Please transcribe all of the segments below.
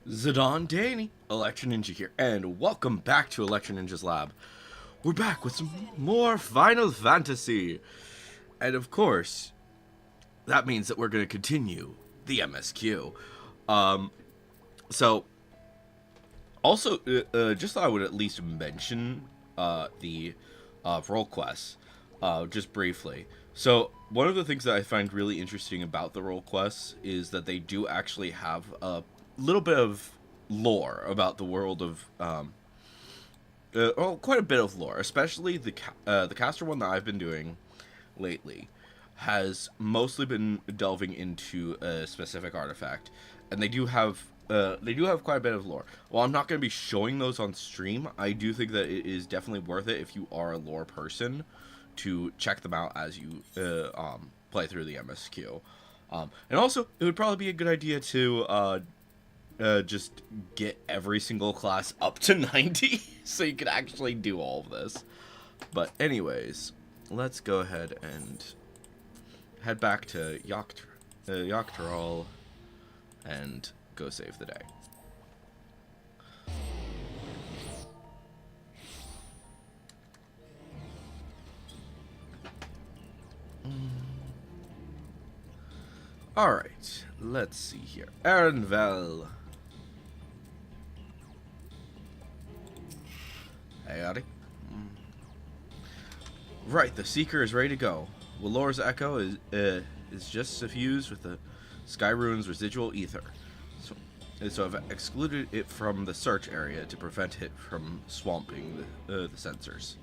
Zidane Danny, Electro Ninja here, and welcome back to Electro Ninja's Lab. We're back with some more Final Fantasy, and of course, that means that we're going to continue the MSQ. Um, so, also, just thought I would at least mention the role quests, just briefly. So, one of the things that I find really interesting about the role quests is that they do actually have a little bit of lore about the world of, well, quite a bit of lore, especially the caster one that I've been doing lately has mostly been delving into a specific artifact, and they do have quite a bit of lore. While I'm not going to be showing those on stream, I do think that it is definitely worth it if you are a lore person to check them out as you play through the MSQ. And also, it would probably be a good idea to just get every single class up to 90 so you can actually do all of this. But anyways, let's go ahead and head back to Dawntrail and go save the day. Alright, let's see here. Aaronvel. Hey, Addy. Right, the Seeker is ready to go. Walore's Echo is just suffused with the Skyrune's residual ether. So I've excluded it from the search area to prevent it from swamping the sensors.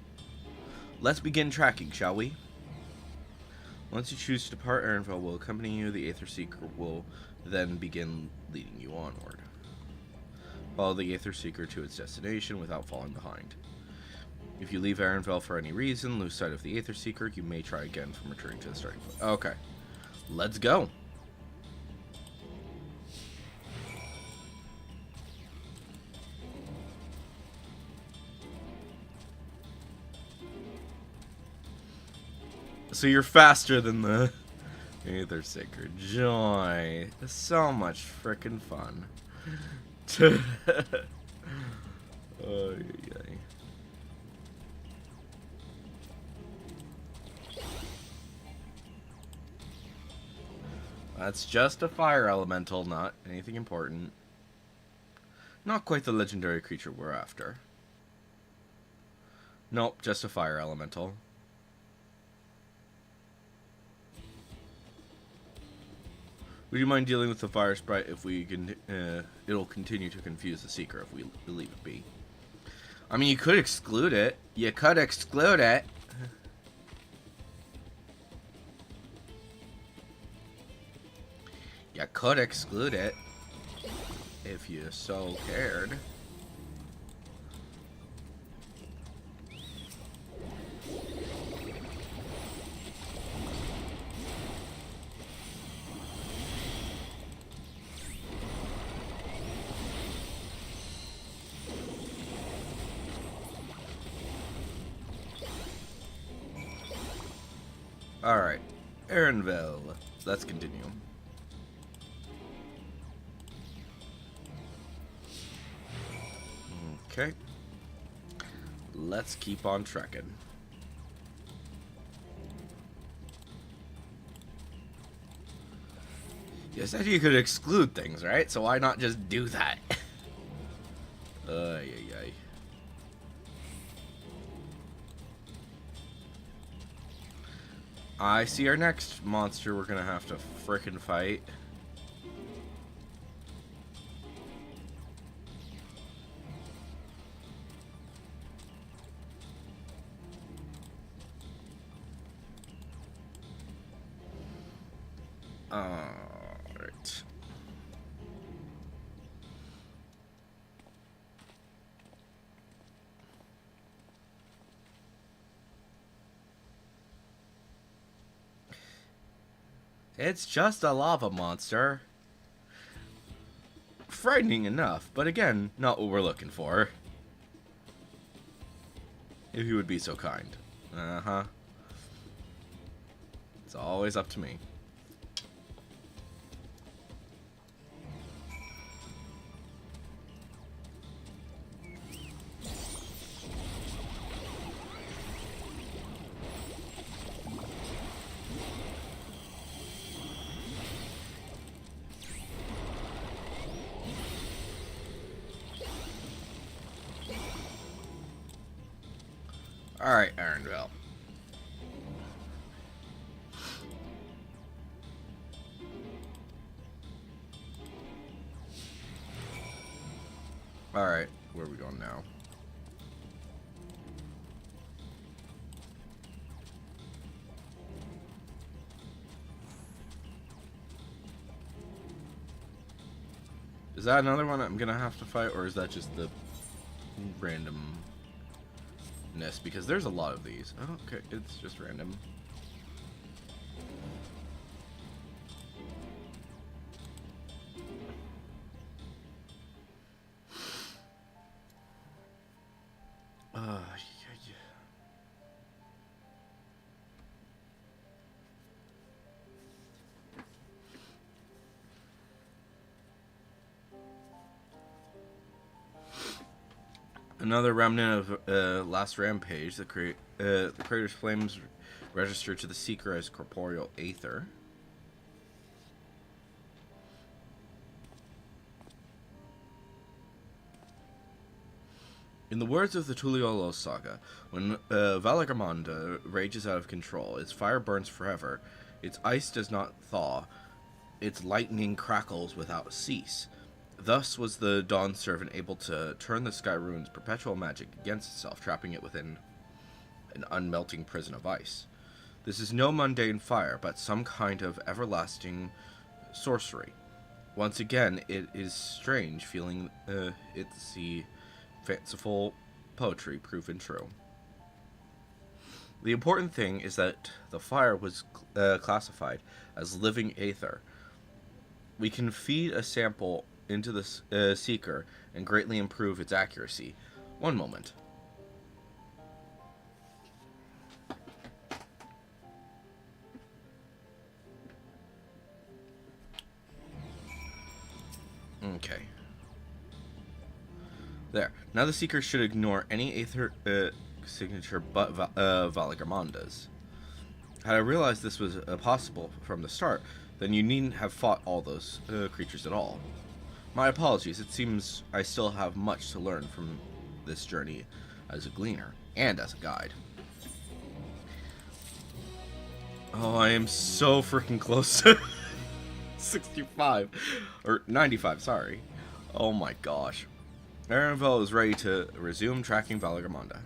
Let's begin tracking, shall we? Once you choose to depart, Aaronvel will accompany you. The Aether Seeker will then begin leading you onward. Follow the Aether Seeker to its destination without falling behind. If you leave Aaronvel for any reason, lose sight of the Aether Seeker, you may try again from returning to the starting point. Okay. Let's go. So you're faster than the Aether Seeker. Joy. It's so much frickin' fun. Oh, yeah. That's just a fire elemental, not anything important. Not quite the legendary creature we're after. Nope, just a fire elemental. Would you mind dealing with the fire sprite if we can? It'll continue to confuse the Seeker if we leave it be. I mean, you could exclude it. You could exclude it. You could exclude it if you so cared. Alright, Aaronvel. Let's continue. Okay. Let's keep on trekking. You said you could exclude things, right? So why not just do that? Ay. I see our next monster we're gonna have to frickin' fight. Alright. It's just a lava monster. Frightening enough, but again, not what we're looking for. If you would be so kind. Uh-huh. It's always up to me. Alright, Arendelle. Alright, where are we going now? Is that another one I'm gonna have to fight, or is that just the randomness? Because there's a lot of these. Oh, okay, it's just random. Yeah. Another remnant of last rampage. The crater's flames register to the seeker as corporeal aether. In the words of the Tuliolo saga, when Valagamanda rages out of control, its fire burns forever, its ice does not thaw, its lightning crackles without cease. Thus was the Dawn Servant able to turn the Sky Rune's perpetual magic against itself, trapping it within an unmelting prison of ice. This is no mundane fire, but some kind of everlasting sorcery. Once again, it is strange feeling it's the fanciful poetry proven true. The important thing is that the fire was classified as living aether. We can feed a sample into the seeker and greatly improve its accuracy. One moment. Okay. There. Now the seeker should ignore any aether signature but Valagamanda's. Had I realized this was possible from the start, then you needn't have fought all those creatures at all. My apologies, it seems I still have much to learn from this journey as a gleaner, and as a guide. Oh, I am so freaking close to 65, or 95, sorry. Oh my gosh. Arendelle is ready to resume tracking Valagamanda.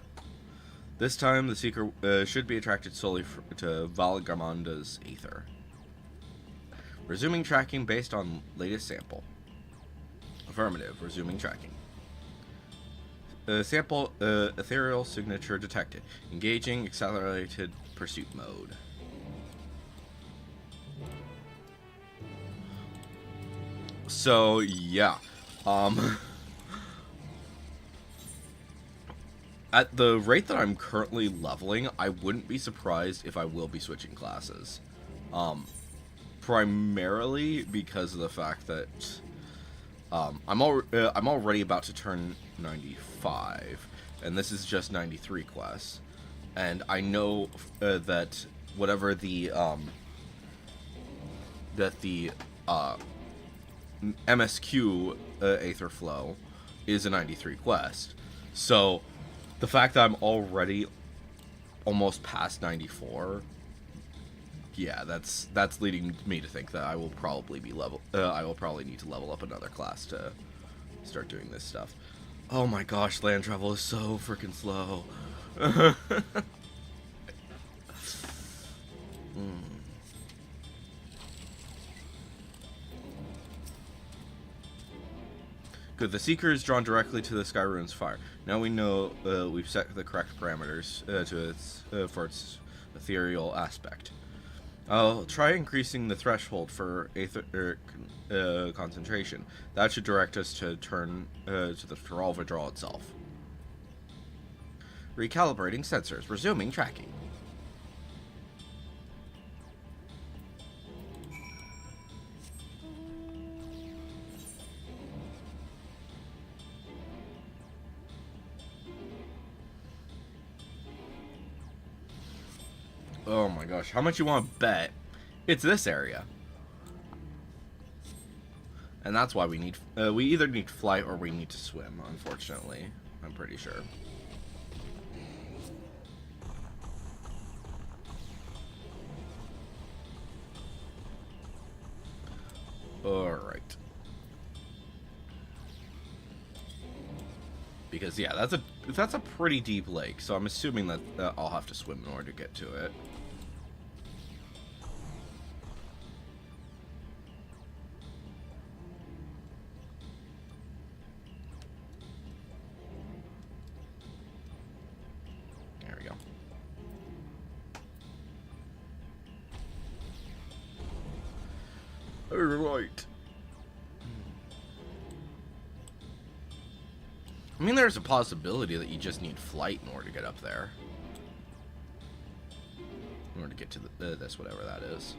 This time, the Seeker should be attracted solely to Valagamanda's aether. Resuming tracking based on latest sample. Affirmative. Resuming tracking. Sample ethereal signature detected. Engaging accelerated pursuit mode. So, yeah. At the rate that I'm currently leveling, I wouldn't be surprised if I will be switching classes. Primarily because of the fact that I'm already about to turn 95, and this is just 93 quests, and I know that whatever the MSQ Aether Flow is a 93 quest, so the fact that I'm already almost past 94. Yeah, that's leading me to think that I will probably be I will probably need to level up another class to start doing this stuff. Oh my gosh, land travel is so freaking slow. Good, the Seeker is drawn directly to the Sky Rune's fire. Now we know we've set the correct parameters for its ethereal aspect. I'll try increasing the threshold for aether concentration. That should direct us to turn to the Teralva draw itself. Recalibrating sensors. Resuming tracking. Oh my gosh, how much you want to bet? It's this area. And that's why we need, we either need flight or we need to swim, unfortunately. I'm pretty sure. Alright. Because, yeah, that's a pretty deep lake, so I'm assuming that I'll have to swim in order to get to it. There we go. Alright. I mean, there's a possibility that you just need flight in order to get up there. In order to get to this, whatever that is.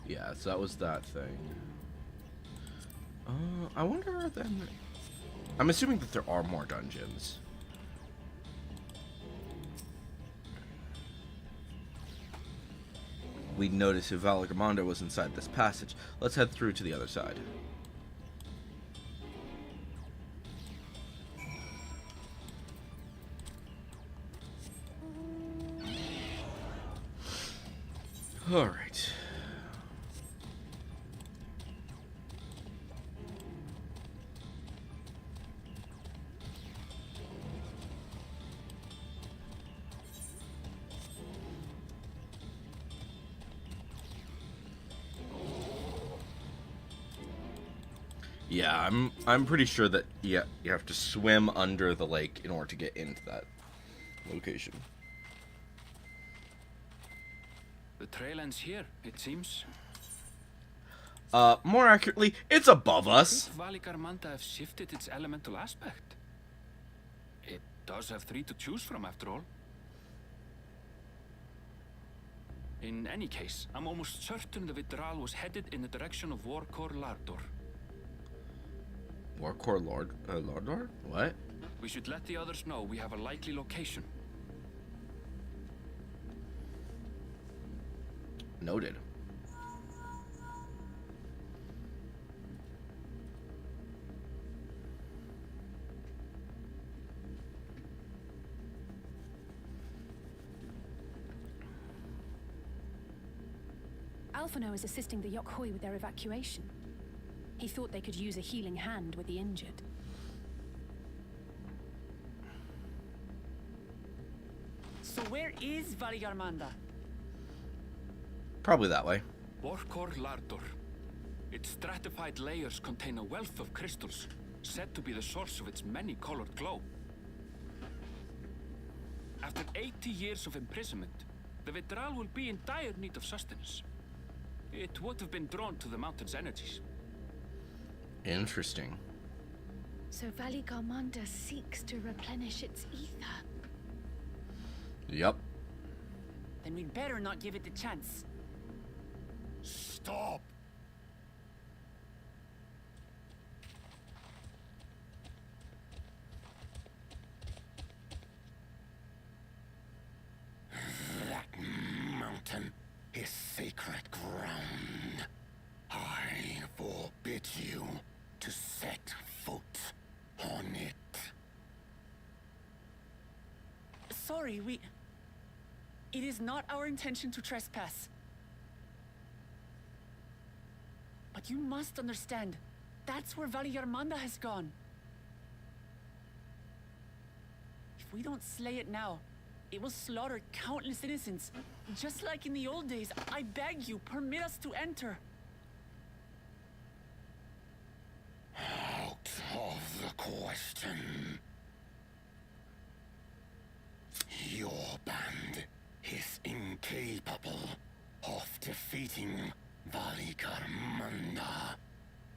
Yeah, so that was that thing. I wonder then... I'm assuming that there are more dungeons. We noticed if Valigarmanda was inside this passage. Let's head through to the other side. Alright. Yeah, I'm pretty sure that you have to swim under the lake in order to get into that location. The trail ends here, it seems. More accurately, it's above us. Could Valigarmanda have shifted its elemental aspect? It does have 3 to choose from, after all. In any case, I'm almost certain the Vitral was headed in the direction of Warkor Lardor. Warkor Lardor? What? We should let the others know we have a likely location. Noted. Alphino is assisting the Yokhoi with their evacuation. He thought they could use a healing hand with the injured. So where is Valigarmanda? Probably that way. Warkor Lardor. Its stratified layers contain a wealth of crystals, said to be the source of its many-colored glow. After 80 years of imprisonment, the Vitral will be in dire need of sustenance. It would have been drawn to the mountain's energies. Interesting. So Valigarmanda seeks to replenish its ether. Yep. Then we'd better not give it the chance. Stop! That mountain is sacred ground. I forbid you to set foot on it. Sorry, it is not our intention to trespass. But you must understand, that's where Valigarmanda has gone. If we don't slay it now, it will slaughter countless innocents. Just like in the old days, I beg you, permit us to enter. Out of the question. Your band is incapable of defeating Valigarmanda.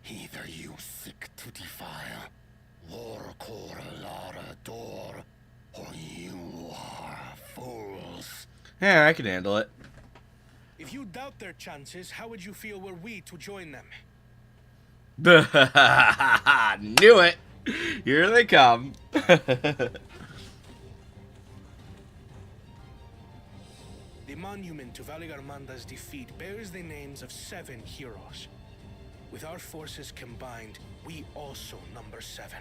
Either you seek to defile Warkor Lardor, or you are fools. Yeah, I can handle it. If you doubt their chances, how would you feel were we to join them? Knew it. Here they come. The monument to Valigarmanda's defeat bears the names of 7 heroes. With our forces combined, we also number 7.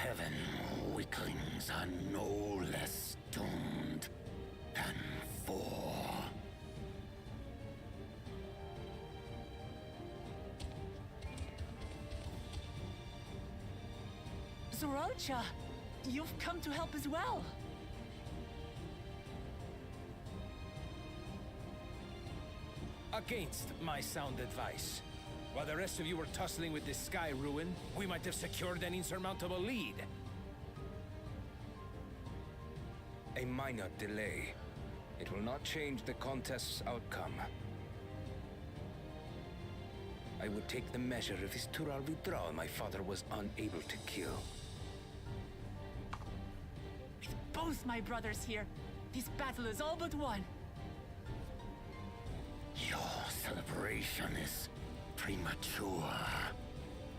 7 weaklings are no less doomed than 4. Zoralcha, you've come to help as well. Against my sound advice. While the rest of you were tussling with this sky ruin, we might have secured an insurmountable lead. A minor delay. It will not change the contest's outcome. I would take the measure of his Tural withdrawal my father was unable to kill. With both my brothers here, this battle is all but won. Your celebration is premature.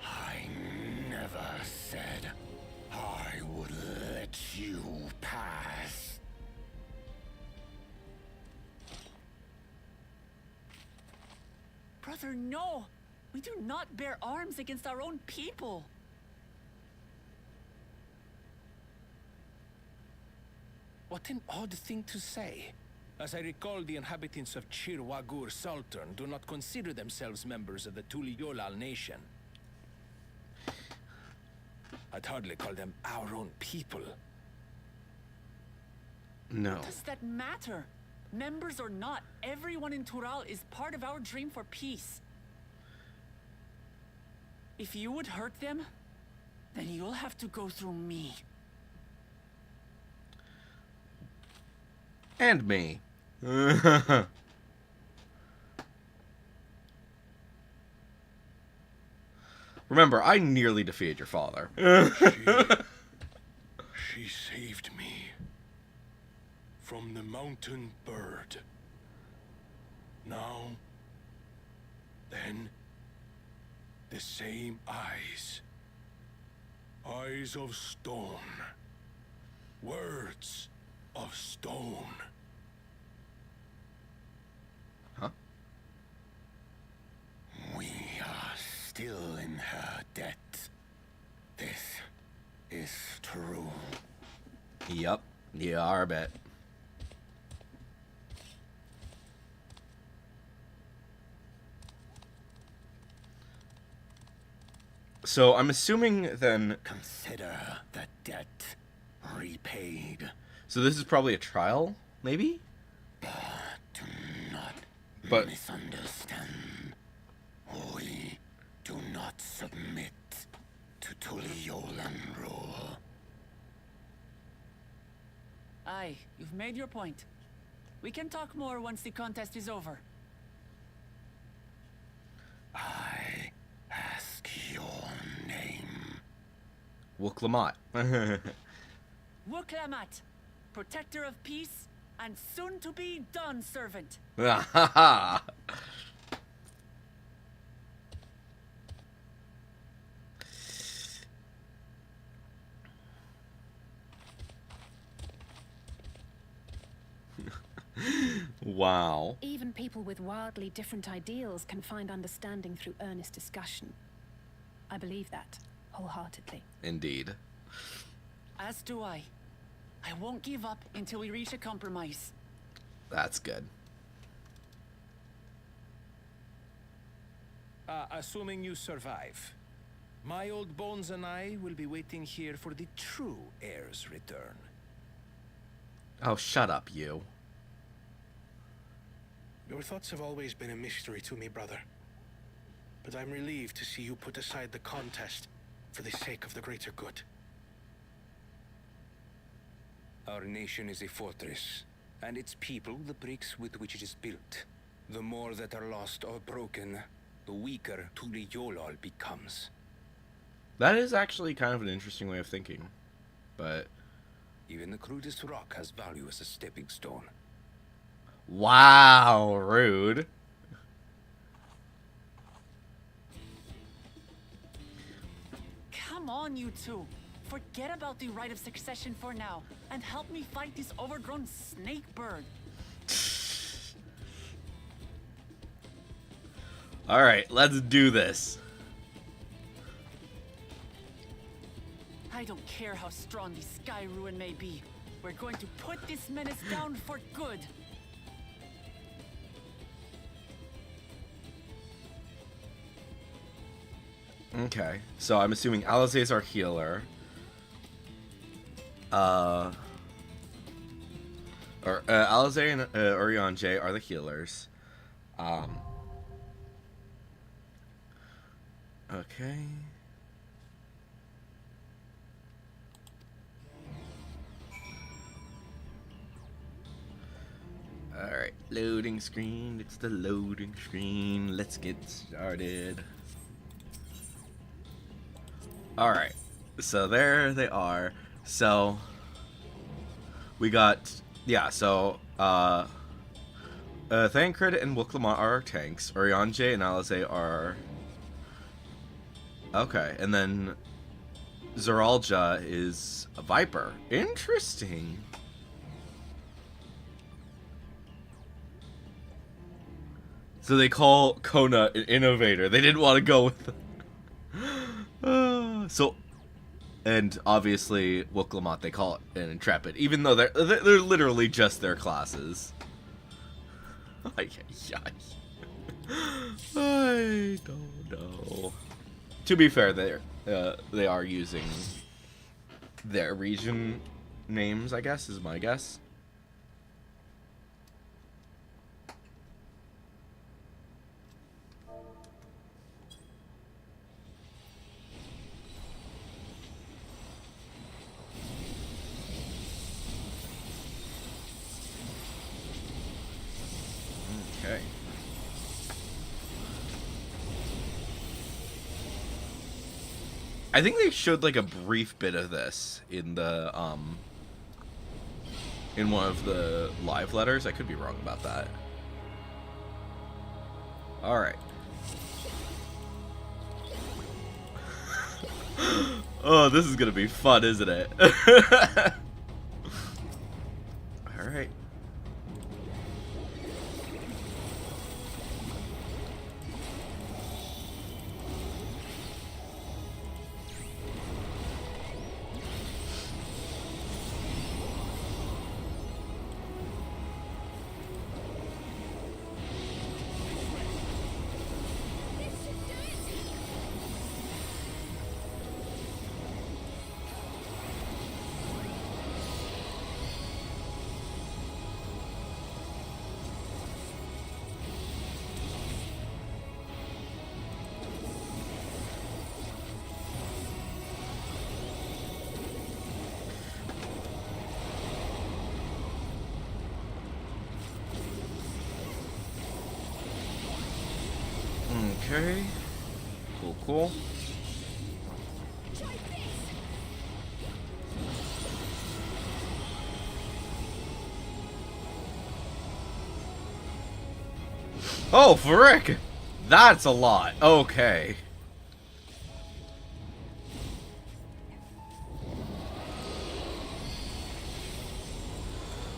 I never said I would let you pass. Brother, no! We do not bear arms against our own people. What an odd thing to say. As I recall, the inhabitants of Chir Wagur Sultan do not consider themselves members of the Tuli-Yolal nation. I'd hardly call them our own people. No. Does that matter? Members or not, everyone in Tural is part of our dream for peace. If you would hurt them, then you'll have to go through me. And me. Remember, I nearly defeated your father. She saved me from the mountain bird. Now, then, the same eyes. Eyes of stone. Words of stone. Huh? We are still in her debt. This is true. Yup. Yeah, I bet. So I'm assuming then. Consider the debt repaid. So this is probably a trial, maybe? Do not But- misunderstand. We do not submit to Tuli-Yolan rule. Aye, you've made your point. We can talk more once the contest is over. I ask your name. Wuklamat. Wuklamat, protector of peace, and soon-to-be Dawn servant. Wow. Even people with wildly different ideals can find understanding through earnest discussion. I believe that, wholeheartedly. Indeed. As do I. I won't give up until we reach a compromise. That's good. Assuming you survive, my old bones and I will be waiting here for the true heir's return. Oh, shut up, you. Your thoughts have always been a mystery to me, brother. But I'm relieved to see you put aside the contest for the sake of the greater good. Our nation is a fortress, and its people the bricks with which it is built. The more that are lost or broken, the weaker Tuli-Yolal becomes. That is actually kind of an interesting way of thinking. But, Even the crudest rock has value as a stepping stone. wow, rude. Come on, you two. Forget about the right of succession for now, and help me fight this overgrown snake bird. Alright, let's do this. I I don't care how strong the Sky Ruin may be. We're going to put this menace down for good. Okay, so I'm assuming Alize is our healer. Alize and Urianger are the healers. Okay. Alright, loading screen. It's the loading screen. Let's get started. Alright, so there they are. So, we got, yeah, so, Thancred and Wuklamont are our tanks. Urianger and Alize are... Okay, and then Zoralja is a Viper. Interesting. So they call Kona an innovator. They didn't want to go with the... So, and obviously Wuklamont they call it an intrepid, even though they're literally just their classes. I don't know. To be fair, they are using their region names, I guess, is my guess. Okay. I think they showed like a brief bit of this in the in one of the live letters. I could be wrong about that. All right. Oh, this is gonna be fun, isn't it? All right. Okay. Cool. Oh, frick! That's a lot. Okay.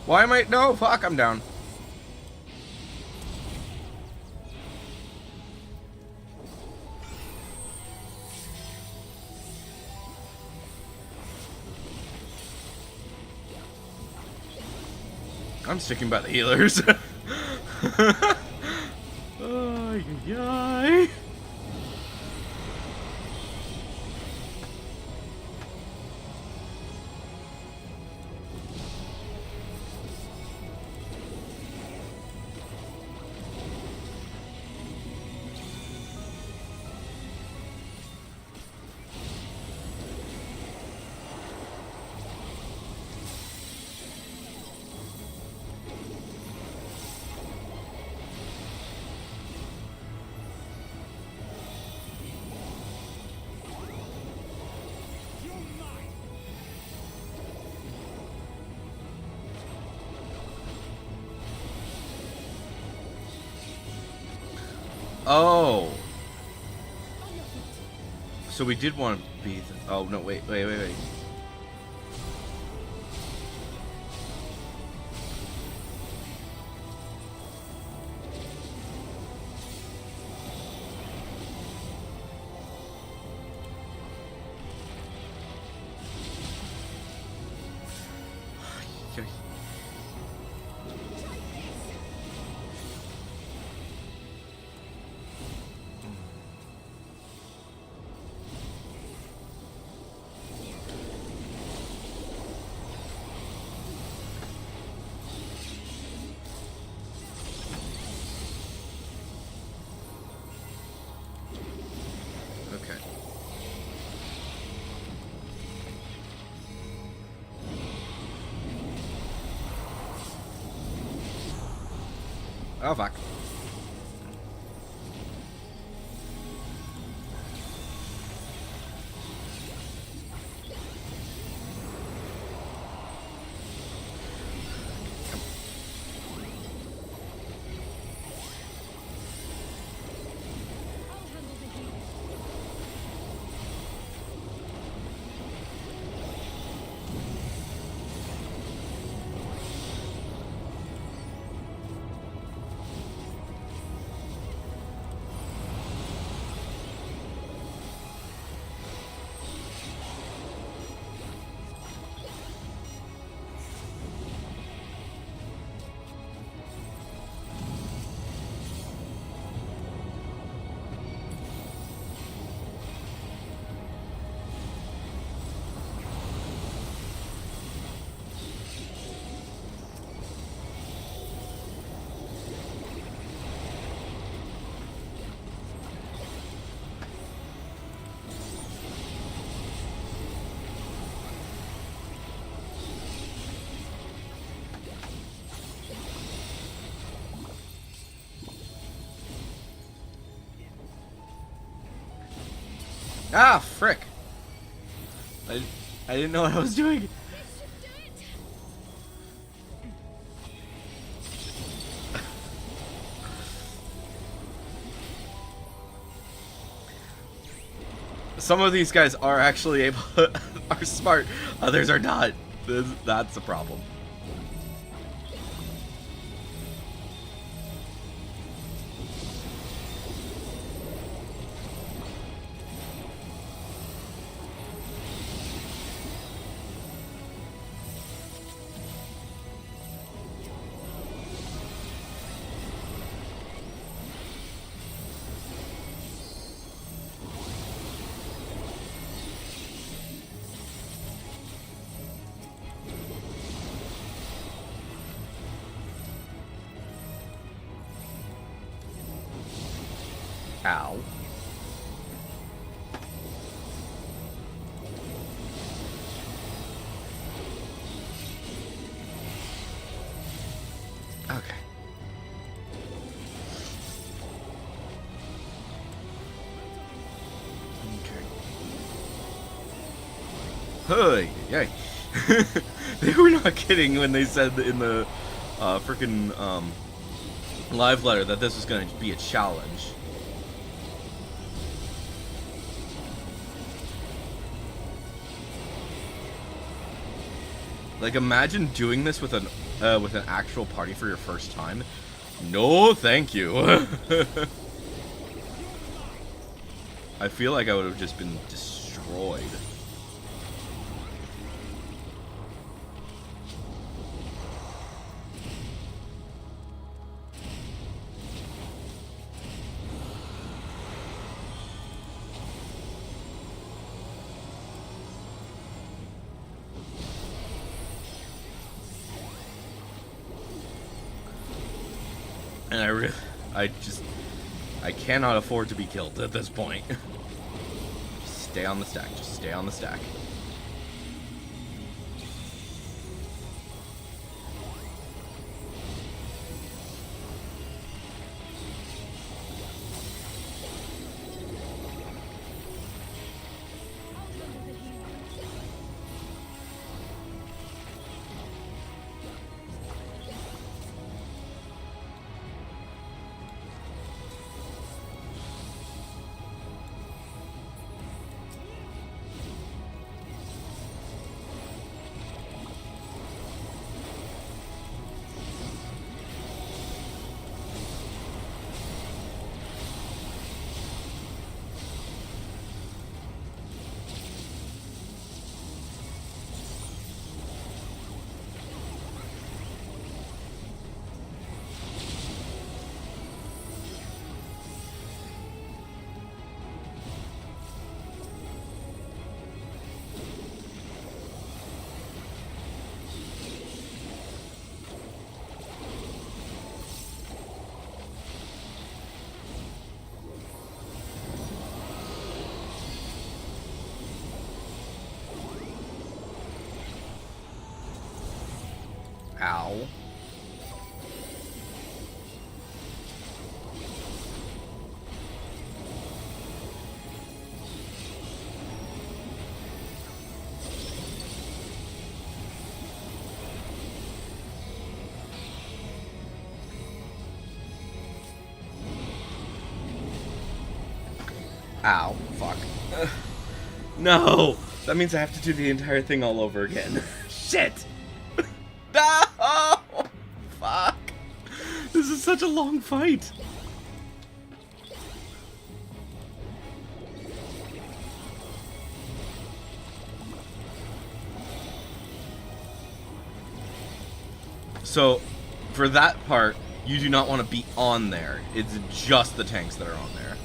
Why am I... No, fuck, I'm down. I'm sticking by the healers. Oh, yay. Oh. So we did want to be the... Oh, no, wait. Oh, fuck. Ah, frick. I didn't know what I was doing. Some of these guys are actually able are smart, others are not. That's the problem. Ow. Okay. Hey, yay. They were not kidding when they said in the freaking live letter that this was going to be a challenge. Like, imagine doing this with an actual party for your first time. No, thank you. I feel like I would have just been destroyed. And I cannot afford to be killed at this point. Just stay on the stack. Just stay on the stack. Ow. Fuck. No! That means I have to do the entire thing all over again. Shit! No! Fuck! This is such a long fight. So, for that part, you do not want to be on there. It's just the tanks that are on there.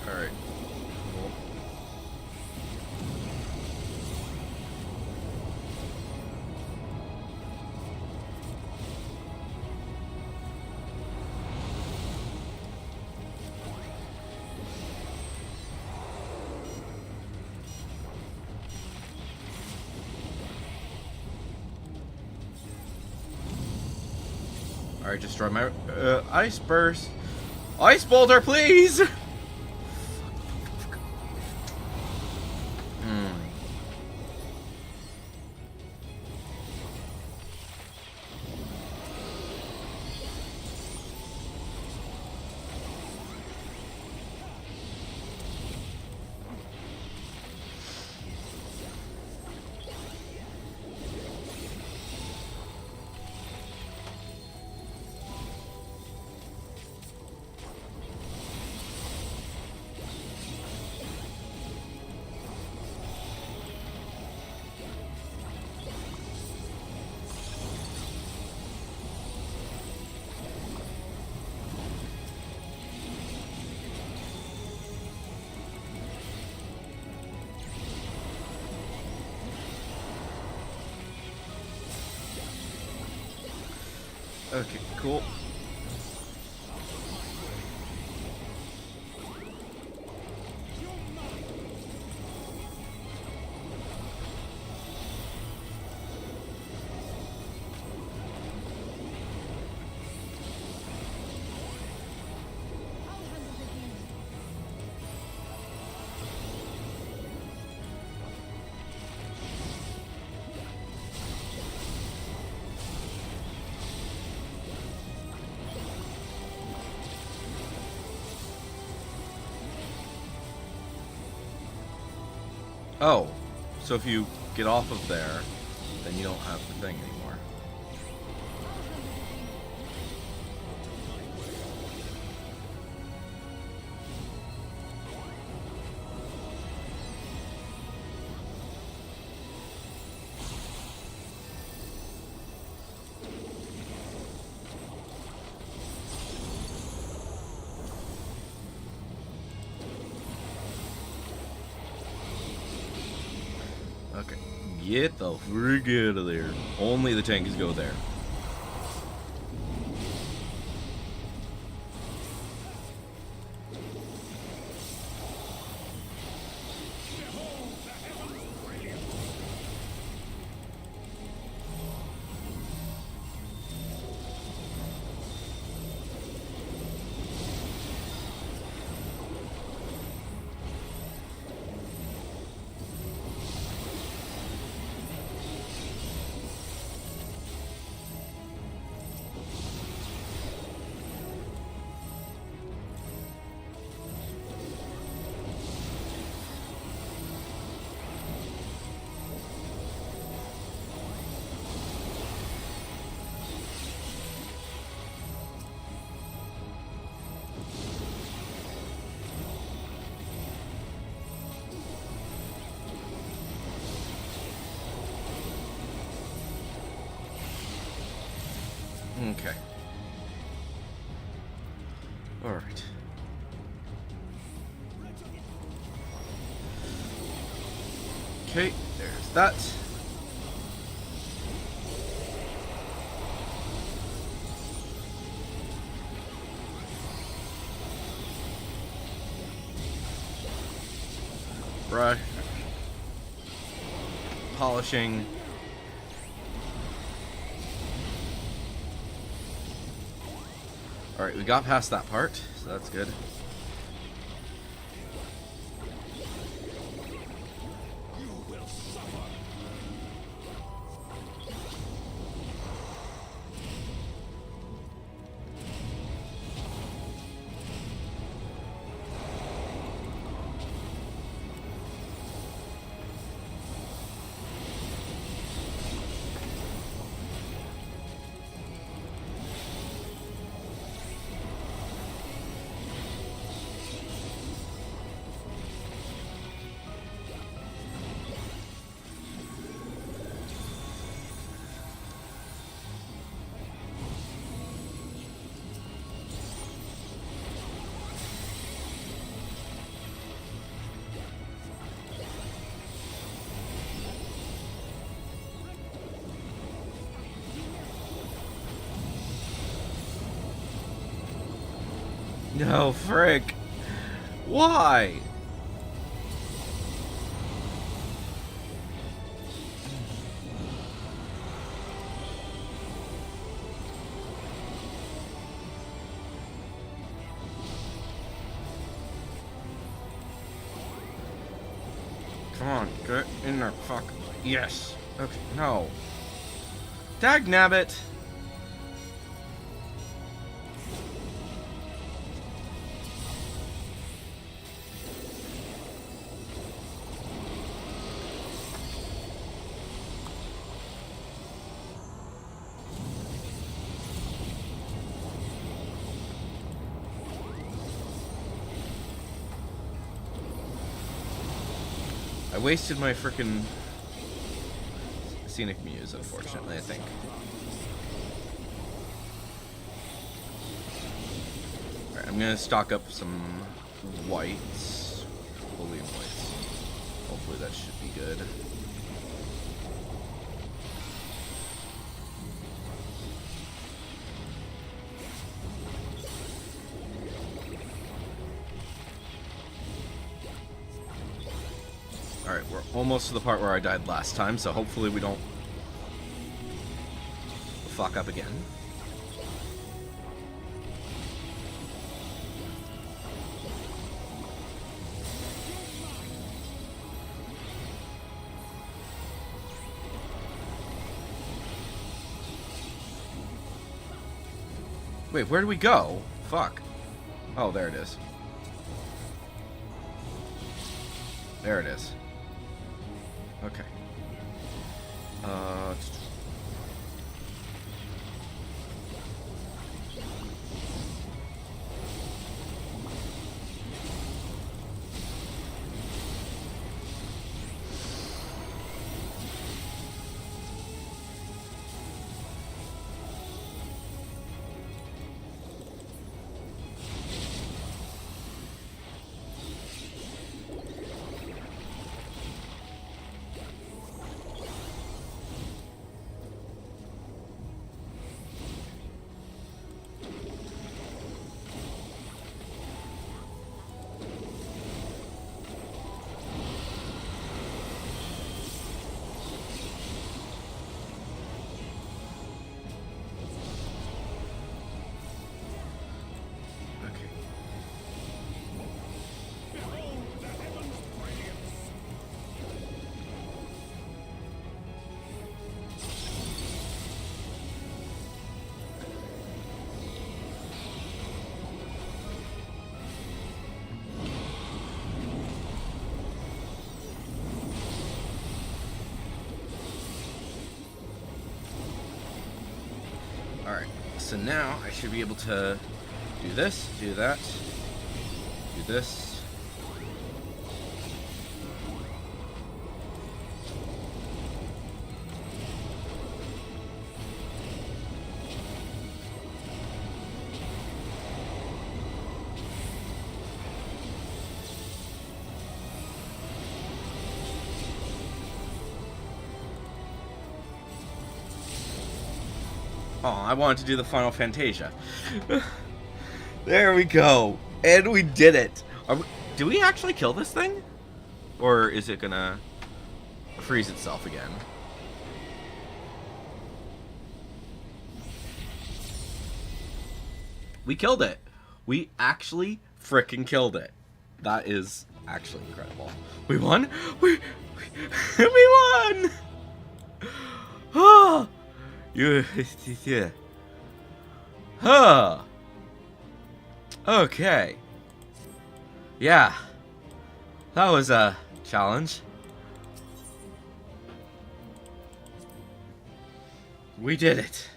Alright. Cool. Alright, destroy my ice burst. Ice boulder, please! Okay, cool. Oh, so if you get off of there, then you don't have the thing anymore. Okay, get the frick out of there. Only the tanks go there. Okay. Alright. Okay, there's that. Brush. Polishing. Alright, we got past that part, so that's good. No, frick. Why? Come on, get in there, fuck. Yes. Okay, no. Dagnabbit. I wasted my frickin' scenic muse, unfortunately, I think. Alright, I'm gonna stock up some whites. Bullion whites. Hopefully that should be good. Alright, we're almost to the part where I died last time, so hopefully we don't fuck up again. Wait, where do we go? Fuck. Oh, there it is. There it is. Okay. Alright, so now I should be able to do this, do that, do this. Oh, I wanted to do the Final Fantasia. There we go. And we did it. Do we actually kill this thing? Or is it gonna freeze itself again? We killed it. We actually freaking killed it. That is actually incredible. We won? We won! Ah! Yeah. Huh. Okay. Yeah. That was a challenge. We did it.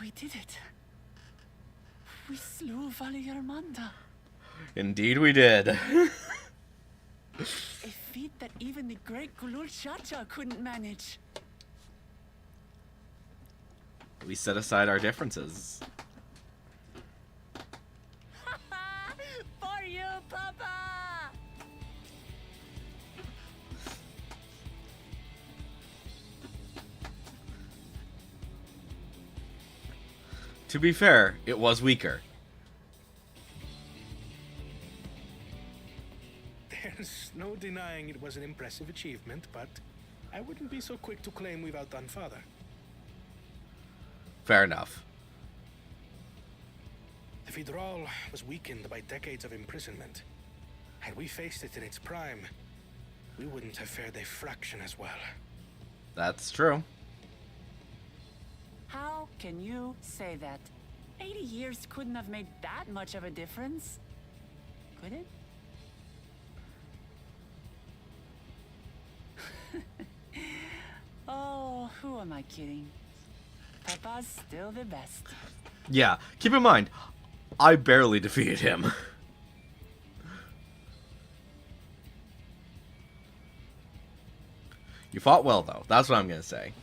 We did it. We slew Valiarmanda. Indeed we did. A feat that even the great Gulul Chacha couldn't manage. We set aside our differences. For you, Papa! To be fair, it was weaker. There's no denying it was an impressive achievement, but I wouldn't be so quick to claim we've outdone Father. Fair enough. The Fidral was weakened by decades of imprisonment. Had we faced it in its prime, we wouldn't have fared a fraction as well. That's true. How can you say that? 80 years couldn't have made that much of a difference. Could it? Oh, who am I kidding? Papa's still the best. Yeah, keep in mind, I barely defeated him. You fought well, though. That's what I'm gonna say.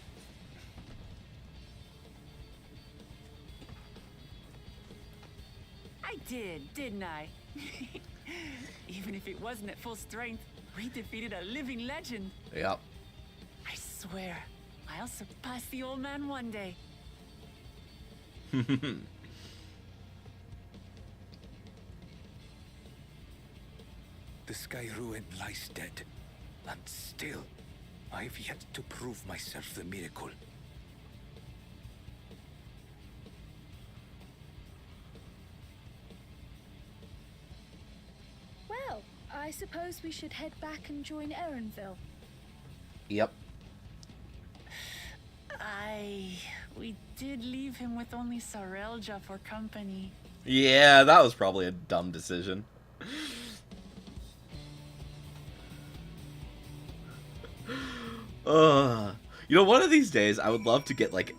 I did, didn't I? Even if it wasn't at full strength, we defeated a living legend. Yep. I swear, I'll surpass the old man one day. The Sky Ruin lies dead, and still, I've yet to prove myself the miracle. Well, I suppose we should head back and join Erenville. Yep. We did leave him with only Sarelja for company. Yeah, that was probably a dumb decision. You know, one of these days, I would love to get like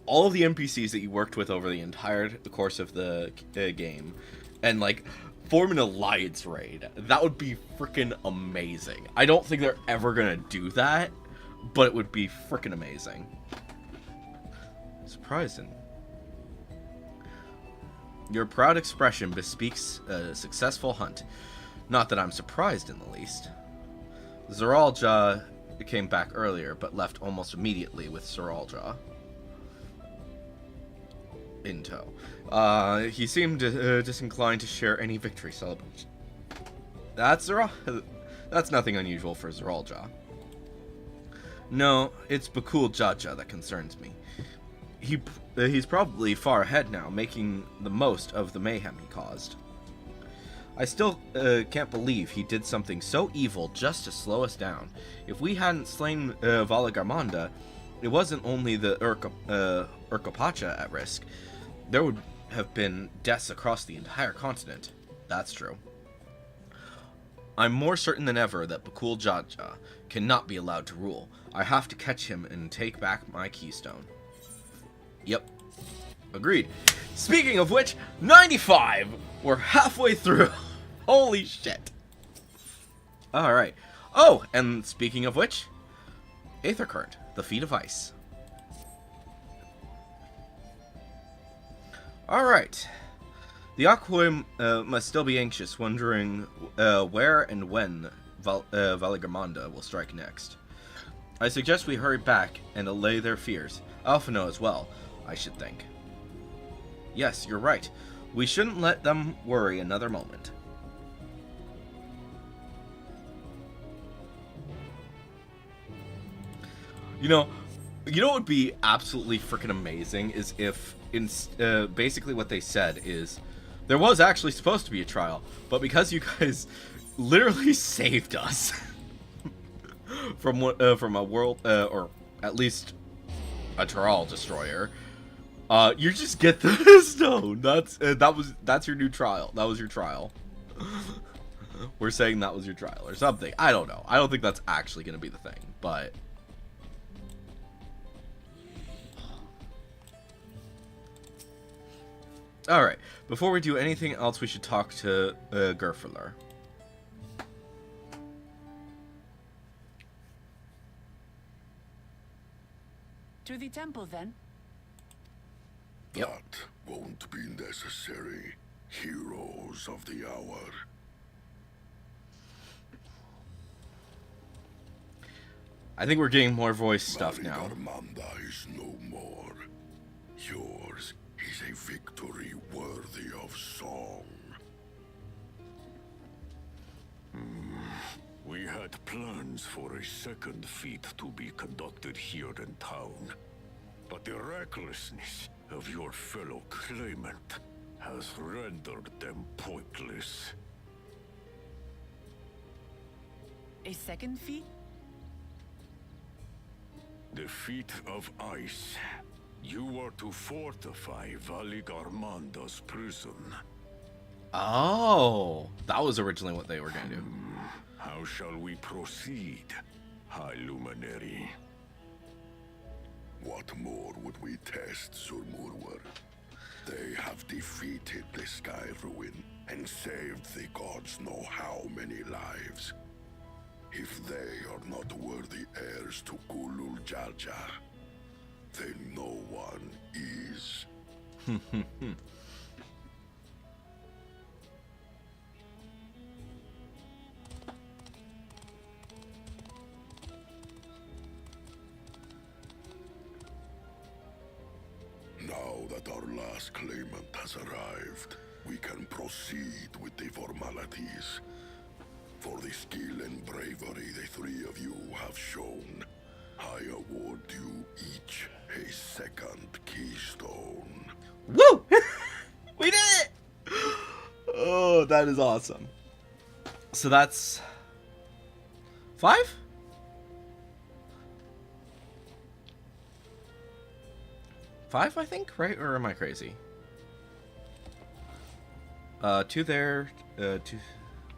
all of the NPCs that you worked with over the entire course of the game, and like form an alliance raid. That would be freaking amazing. I don't think they're ever gonna do that, but it would be freaking amazing. Surprising. Your proud expression bespeaks a successful hunt. Not that I'm surprised in the least. Zeralja came back earlier, but left almost immediately with Zeralja in tow. He seemed disinclined to share any victory celebration. That's nothing unusual for Zeralja. No, it's Bakul Jaja that concerns me. He's probably far ahead now, making the most of the mayhem he caused. I still can't believe he did something so evil just to slow us down. If we hadn't slain Valagarmanda, it wasn't only the Urkopacha at risk. There would have been deaths across the entire continent. That's true. I'm more certain than ever that Bakul Jaja cannot be allowed to rule. I have to catch him and take back my keystone. Yep. Agreed. Speaking of which, 95! We're halfway through. Holy shit. Alright. Oh, and speaking of which, Aether Current, the Feet of Ice. Alright. The Aquim must still be anxious, wondering where and when Valigamanda will strike next. I suggest we hurry back and allay their fears. Alphino as well, I should think. Yes, you're right. We shouldn't let them worry another moment. You know what would be absolutely freaking amazing is if, basically what they said is, there was actually supposed to be a trial, but because you guys literally saved us from a world, or at least a Thrall destroyer, you just get the stone. That's your new trial. That was your trial. We're saying that was your trial or something. I don't know. I don't think that's actually going to be the thing, but alright, before we do anything else, we should talk to Gerfler. To the temple, then. Yep. That won't be necessary, heroes of the hour. I think we're getting more voice stuff now. Valigarmanda is no more. Yours is a victory worthy of song. We had plans for a second feat to be conducted here in town. But the recklessness of your fellow claimant has rendered them pointless. A second feat? The feat of ice. You are to fortify Valigarmanda's prison. Oh, that was originally what they were going to do. How shall we proceed, High Luminary? What more would we test, Surmurwar? They have defeated the Sky Ruin and saved the gods know how many lives. If they are not worthy heirs to Gulul Jar, then no one is. Now that our last claimant has arrived, we can proceed with the formalities. For the skill and bravery the three of you have shown, I award you each a second keystone. Woo! We did it! Oh, that is awesome. So that's 5? Five, I think, right? Or am I crazy? 2 there, 2,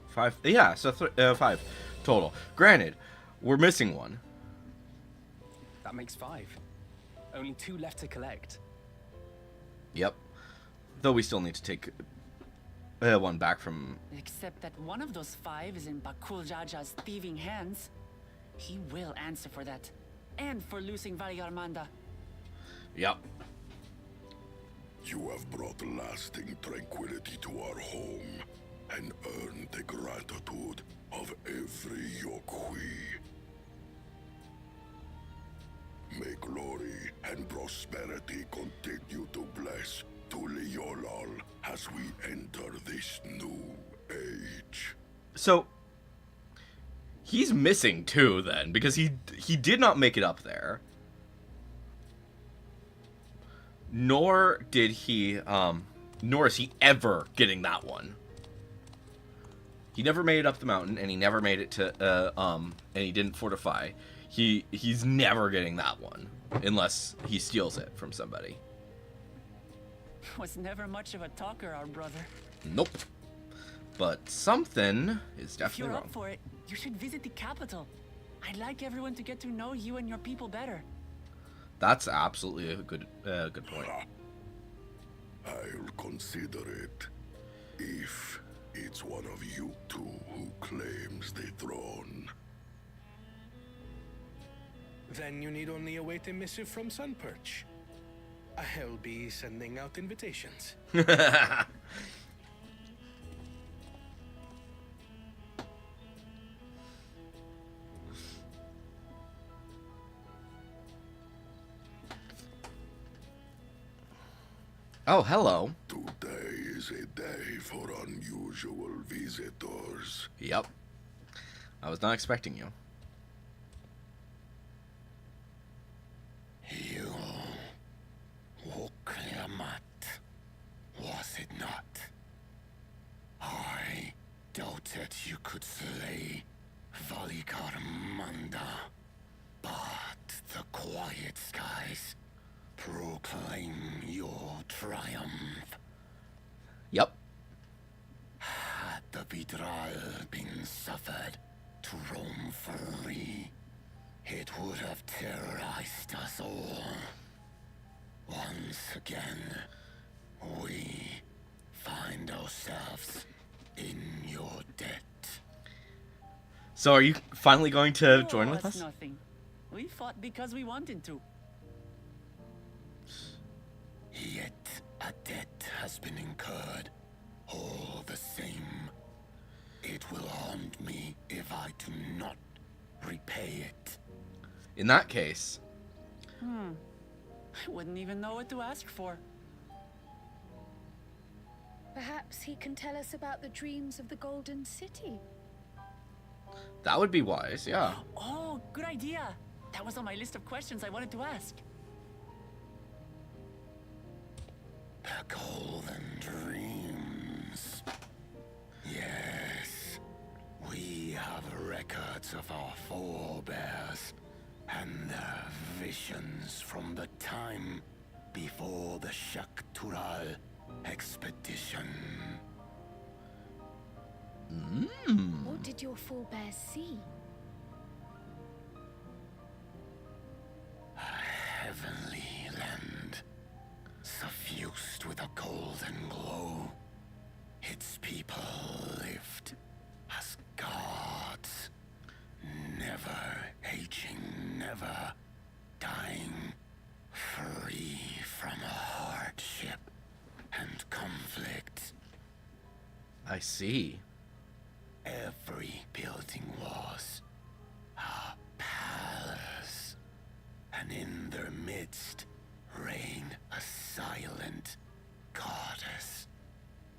5. Yeah, so 5 total. Granted, we're missing one. That makes 5. Only 2 left to collect. Yep. Though we still need to take one back from... Except that one of those 5 is in Bakul Jaja's thieving hands. He will answer for that. And for losing Valigarmanda. Yep. You have brought lasting tranquility to our home and earned the gratitude of every Yokwi. May glory and prosperity continue to bless Tuliolol as we enter this new age. So, he's missing too then, because he did not make it up there. Nor did he, nor is he ever getting that one. He never made it up the mountain, and he never made it to, and he didn't fortify. He's never getting that one, unless he steals it from somebody. Was never much of a talker, our brother. Nope. But something is If definitely you're wrong. up for it, you should visit the capital. I'd like everyone to get to know you and your people better. That's absolutely a good point. I'll consider it if it's one of you two who claims the throne. Then you need only await a missive from Sunperch. I'll be sending out invitations. Oh, hello. Today is a day for unusual visitors. Yep. I was not expecting you. You woke Yamat, was it not? I doubted you could slay Valikar Manda, but the quiet skies proclaim your triumph. Yep. Had the Vidral been suffered to roam free, it would have terrorized us all. Once again, we find ourselves in your debt. So are you finally going to join with That's us? nothing. We fought because we wanted to. Yet a debt has been incurred. All the same, it will haunt me if I do not repay it. In that case, I wouldn't even know what to ask for. Perhaps he can tell us about the dreams of the Golden City. that would be wise, yeah. Oh, good idea. That was on my list of questions I wanted to ask. The Golden Dreams. Yes, we have records of our forebears and their visions from the time before the Shaktural expedition. What did your forebears see? A heavenly land, suffused with a golden glow. Its people lived as gods, never aging, never dying, free from hardship and conflict. I see. Every building was a palace, and in their midst reigned a silent goddess.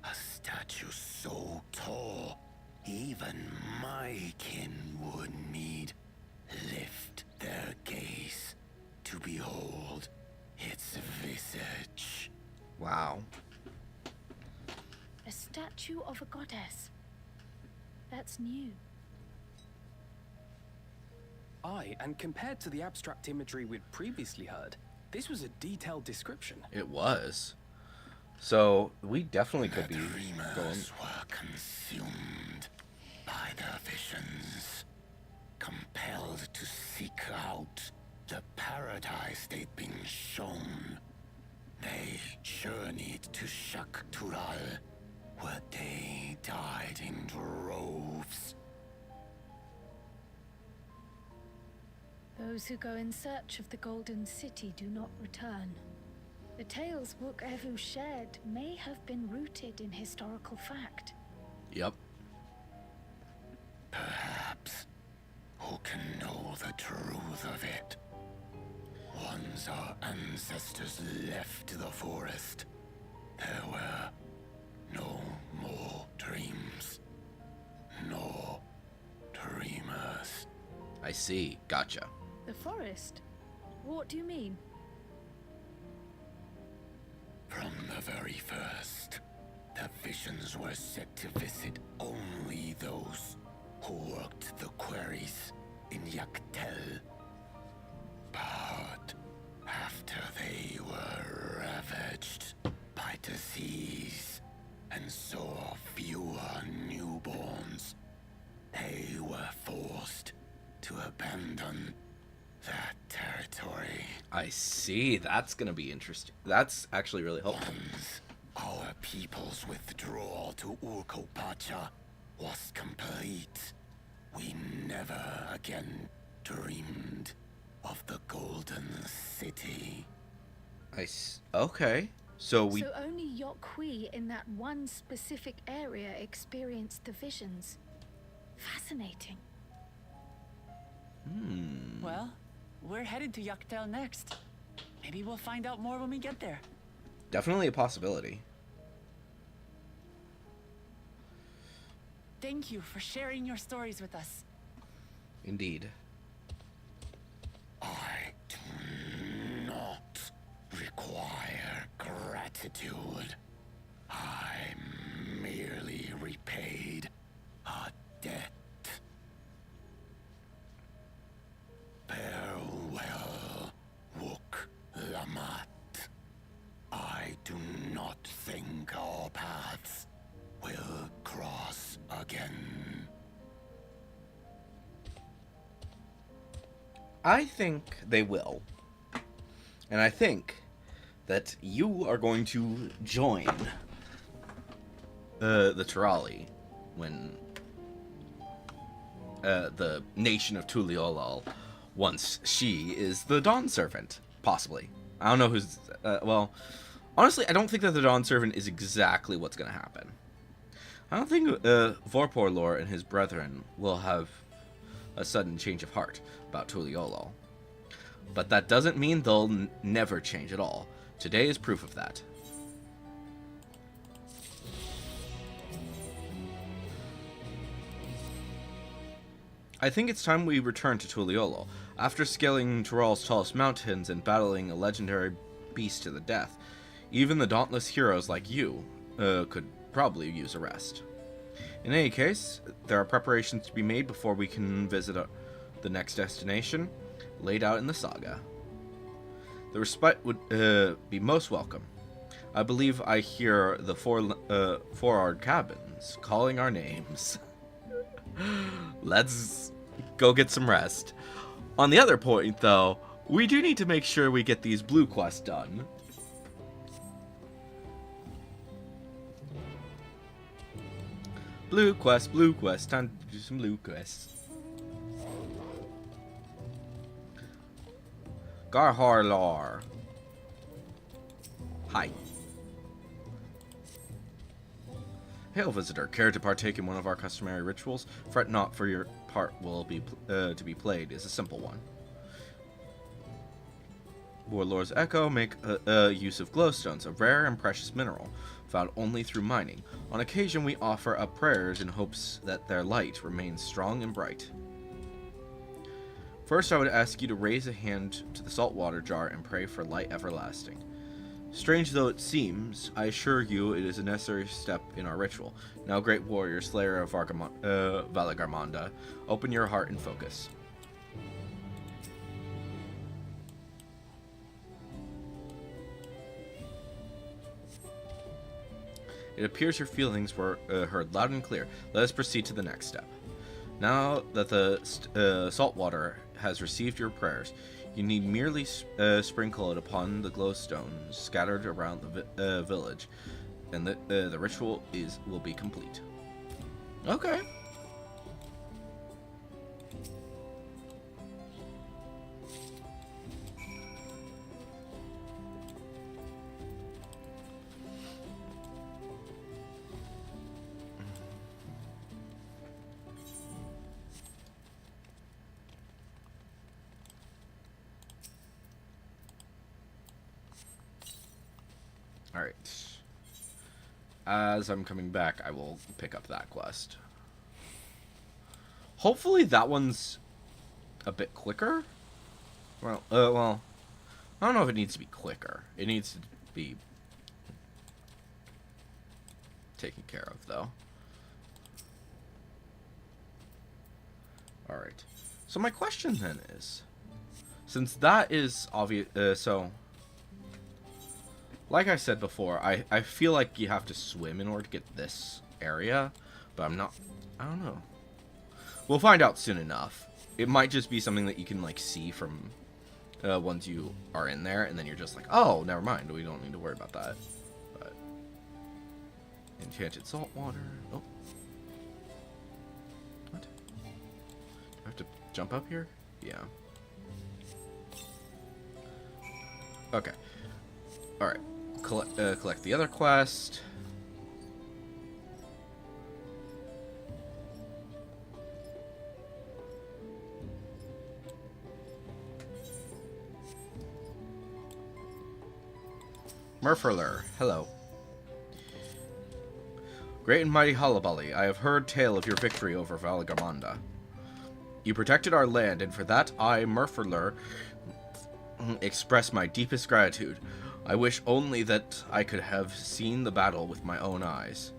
A statue so tall, even my kin would need lift their gaze to behold its visage. Wow. A statue of a goddess. That's new. Aye, and compared to the abstract imagery we'd previously heard, this was a detailed description. It was. So we definitely could The be going. dreamers were consumed by their visions, compelled to seek out the paradise they'd been shown. They journeyed to Shaktural, where they died in droves. Those who go in search of the Golden City do not return. The tales Wook Evu shared may have been rooted in historical fact. Yep. Perhaps. Who can know the truth of it? Once our ancestors left the forest, there were no more dreams. No dreamers. I see. Gotcha. The forest? What do you mean? From the very first, the visions were set to visit only those who worked the quarries in Yaktel. But after they were ravaged by disease and saw fewer newborns, they were forced to abandon that territory. I see. That's gonna be interesting. That's actually really helpful. Once our people's withdrawal to Urkopacha was complete, we never again dreamed of the Golden City. Okay. So we... So only Yokwi in that one specific area experienced the visions. Fascinating. Well, we're headed to Yaktel next. Maybe we'll find out more when we get there. Definitely a possibility. Thank you for sharing your stories with us. Indeed. I do not require gratitude. I merely repaid a debt. Farewell, Wook Lamat. I do not think our paths will cross again. I think they will. And I think that you are going to join the Tirali when the nation of Tuliolal, once she is the Dawn Servant, possibly. I don't know who's... well, honestly, I don't think that the Dawn Servant is exactly what's going to happen. I don't think Vorporlor and his brethren will have a sudden change of heart about Tuliolal. But that doesn't mean they'll never change at all. Today is proof of that. I think it's time we return to Tuliolal. After scaling Tiral's tallest mountains and battling a legendary beast to the death, even the dauntless heroes like you could probably use a rest. In any case, there are preparations to be made before we can visit the next destination, laid out in the saga. The respite would be most welcome. I believe I hear the four-armed cabins calling our names. Let's go get some rest. On the other point, though, we do need to make sure we get these blue quests done. Blue quest, time to do some blue quests. Garharlar. Hi. Hail, visitor. Care to partake in one of our customary rituals? Fret not, for your part will be to be played is a simple one. Warlord's Echo make use of glowstones, a rare and precious mineral, found only through mining. On occasion, we offer up prayers in hopes that their light remains strong and bright. First, I would ask you to raise a hand to the saltwater jar and pray for light everlasting. Strange though it seems, I assure you it is a necessary step in our ritual. Now, great warrior, slayer of Valagarmonda, open your heart and focus. It appears your feelings were heard loud and clear. Let us proceed to the next step. Now that the saltwater has received your prayers, you need merely sprinkle it upon the glowstones scattered around the village, and the ritual will be complete. Okay. Alright. As I'm coming back, I will pick up that quest. Hopefully that one's a bit quicker. Well, I don't know if it needs to be quicker. It needs to be taken care of, though. Alright. So my question then is, since that is obvious, like I said before, I feel like you have to swim in order to get this area, but I don't know. We'll find out soon enough. It might just be something that you can, like, see from once you are in there, and then you're just like, oh, never mind, we don't need to worry about that. But enchanted salt water. Oh. What? Do I have to jump up here? Yeah. Okay. Alright. Collect the other quest. Murfurler, hello. Great and mighty Hullaballi, I have heard tale of your victory over Valgamanda. You protected our land, and for that I, Murfurler, express my deepest gratitude. I wish only that I could have seen the battle with my own eyes.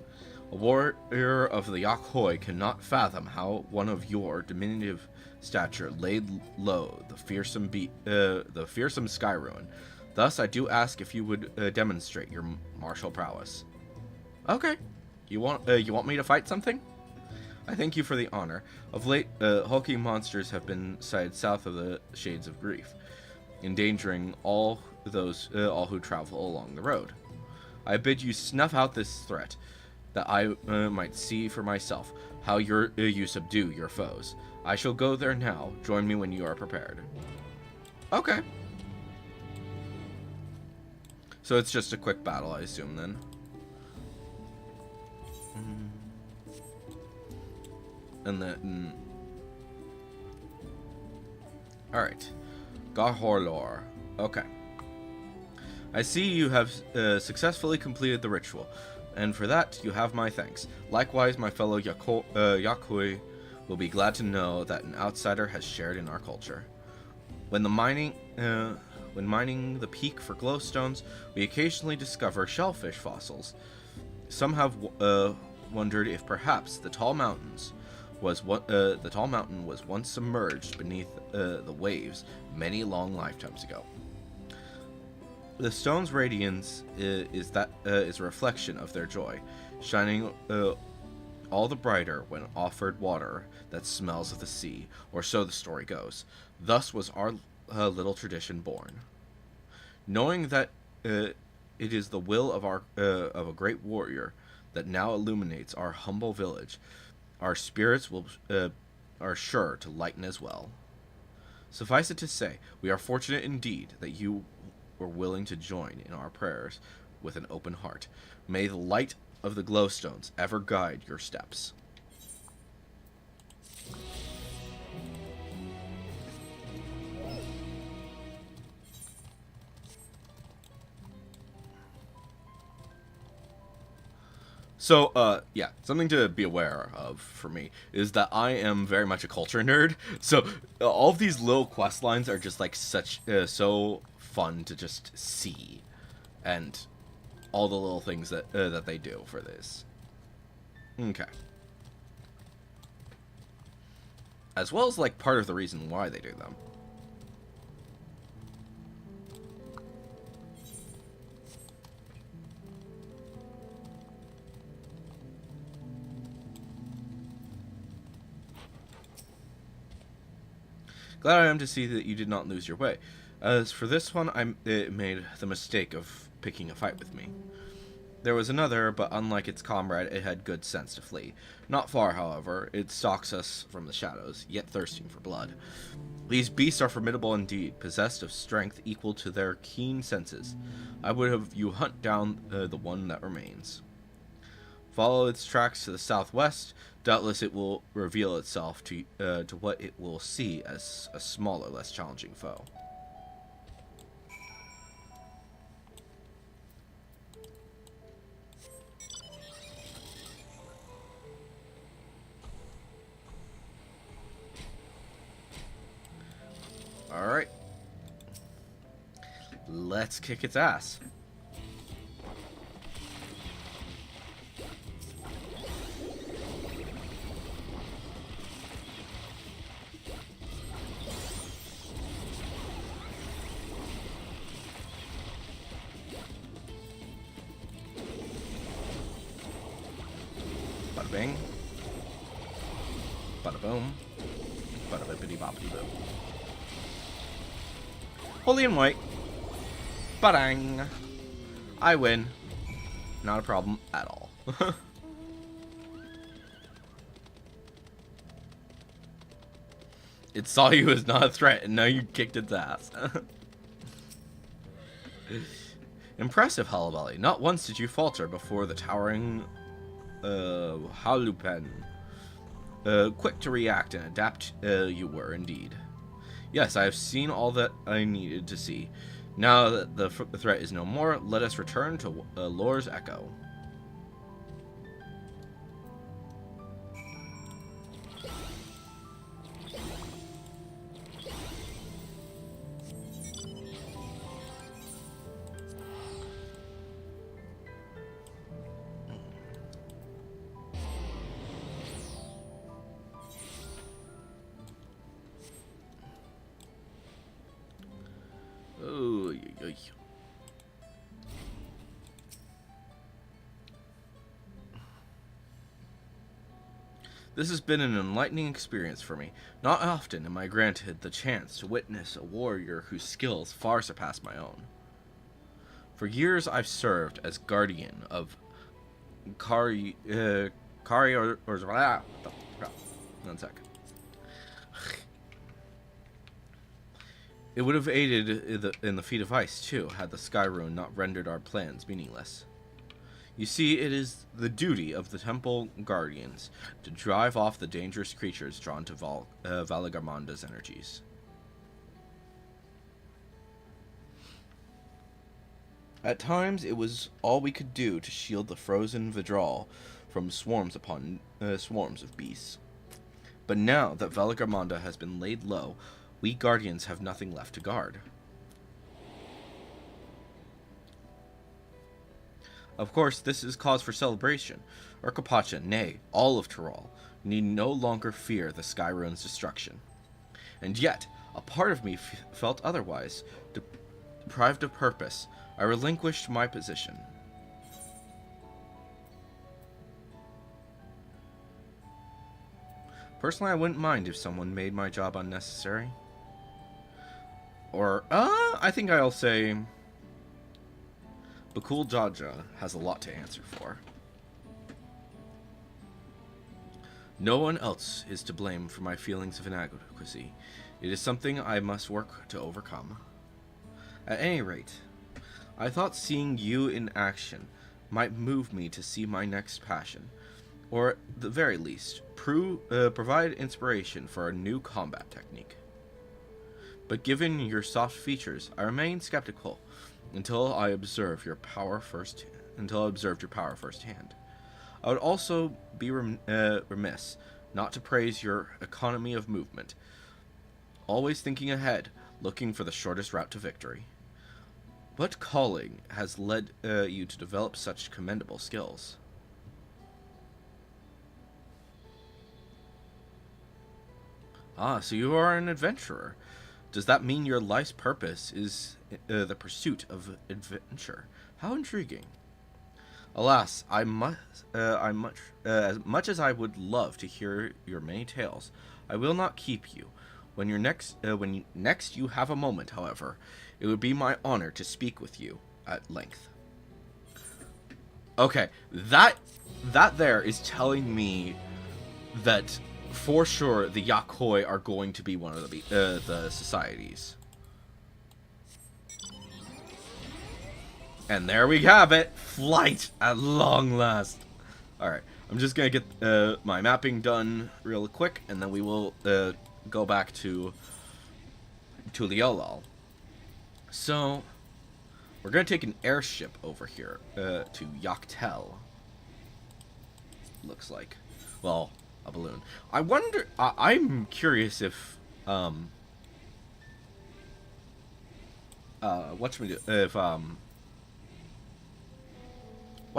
A warrior of the Yakhoi cannot fathom how one of your diminutive stature laid low the fearsome sky ruin. Thus, I do ask if you would demonstrate your martial prowess. Okay. You want me to fight something? I thank you for the honor. Of late, hulking monsters have been sighted south of the Shades of Grief, endangering all who travel along the road. I bid you snuff out this threat, that I might see for myself how you subdue your foes. I shall go there now. Join me when you are prepared. Okay. So it's just a quick battle, I assume, then. And then... Alright. Gahorlor. Okay. I see you have successfully completed the ritual, and for that you have my thanks. Likewise, my fellow Yakhoi will be glad to know that an outsider has shared in our culture. When mining the peak for glowstones, we occasionally discover shellfish fossils. Some have wondered if perhaps the tall mountain was once submerged beneath the waves many long lifetimes ago. The stone's radiance is a reflection of their joy, shining all the brighter when offered water that smells of the sea, or so the story goes. Thus was our little tradition born. Knowing that it is the will of a great warrior that now illuminates our humble village, our spirits are sure to lighten as well. Suffice it to say, we are fortunate indeed that you were willing to join in our prayers with an open heart. May the light of the glowstones ever guide your steps. So, yeah, something to be aware of for me is that I am very much a culture nerd. So, all of these little quest lines are just like so fun to just see, and all the little things that they do for this. Okay. As well as like part of the reason why they do them. Glad I am to see that you did not lose your way. As for this one, I made the mistake of picking a fight with me. There was another, but unlike its comrade, it had good sense to flee. Not far, however, it stalks us from the shadows, yet thirsting for blood. These beasts are formidable indeed, possessed of strength equal to their keen senses. I would have you hunt down the one that remains. Follow its tracks to the southwest. Doubtless it will reveal itself to what it will see as a smaller, less challenging foe. Alright. Let's kick its ass. Bada bing. Bada boom. Bada bippity boppity boo. Holy and white. Badang. I win. Not a problem at all. It saw you as not a threat, and now you kicked its ass. Impressive, Hullabally. Not once did you falter before the towering Halupen. Quick to react and adapt you were indeed. Yes, I have seen all that I needed to see. Now that the threat is no more, let us return to Lore's Echo. This has been an enlightening experience for me. Not often am I granted the chance to witness a warrior whose skills far surpass my own. For years I've served as guardian of Kari or one sec. It would have aided in the feat of ice, too, had the Sky Rune not rendered our plans meaningless. You see, it is the duty of the Temple Guardians to drive off the dangerous creatures drawn to Valagarmanda's energies. At times, it was all we could do to shield the frozen Vidral from swarms upon swarms of beasts. But now that Valagarmanda has been laid low, we Guardians have nothing left to guard. Of course, this is cause for celebration. Urkapacha, nay, all of Tyrol, need no longer fear the Sky Rune's destruction. And yet, a part of me felt otherwise. Deprived of purpose, I relinquished my position. Personally, I wouldn't mind if someone made my job unnecessary. Or, I think I'll say Bakul Jaja has a lot to answer for. No one else is to blame for my feelings of inadequacy. It is something I must work to overcome. At any rate, I thought seeing you in action might move me to see my next passion, or at the very least, provide inspiration for a new combat technique. But given your soft features, I remain skeptical until I observed your power firsthand. I would also be remiss not to praise your economy of movement, always thinking ahead, looking for the shortest route to victory. What calling has led you to develop such commendable skills? Ah, so you are an adventurer. Does that mean your life's purpose is the pursuit of adventure? How intriguing. Alas, as much as I would love to hear your many tales, I will not keep you. When next you have a moment, however, it would be my honor to speak with you at length. Okay, that there is telling me that for sure the Yakoi are going to be one of the societies. And there we have it, flight at long last. All right, I'm just gonna get my mapping done real quick, and then we will go back to Liolal. So we're gonna take an airship over here to Yaktel. Looks like, well, a balloon. I wonder. I'm curious if why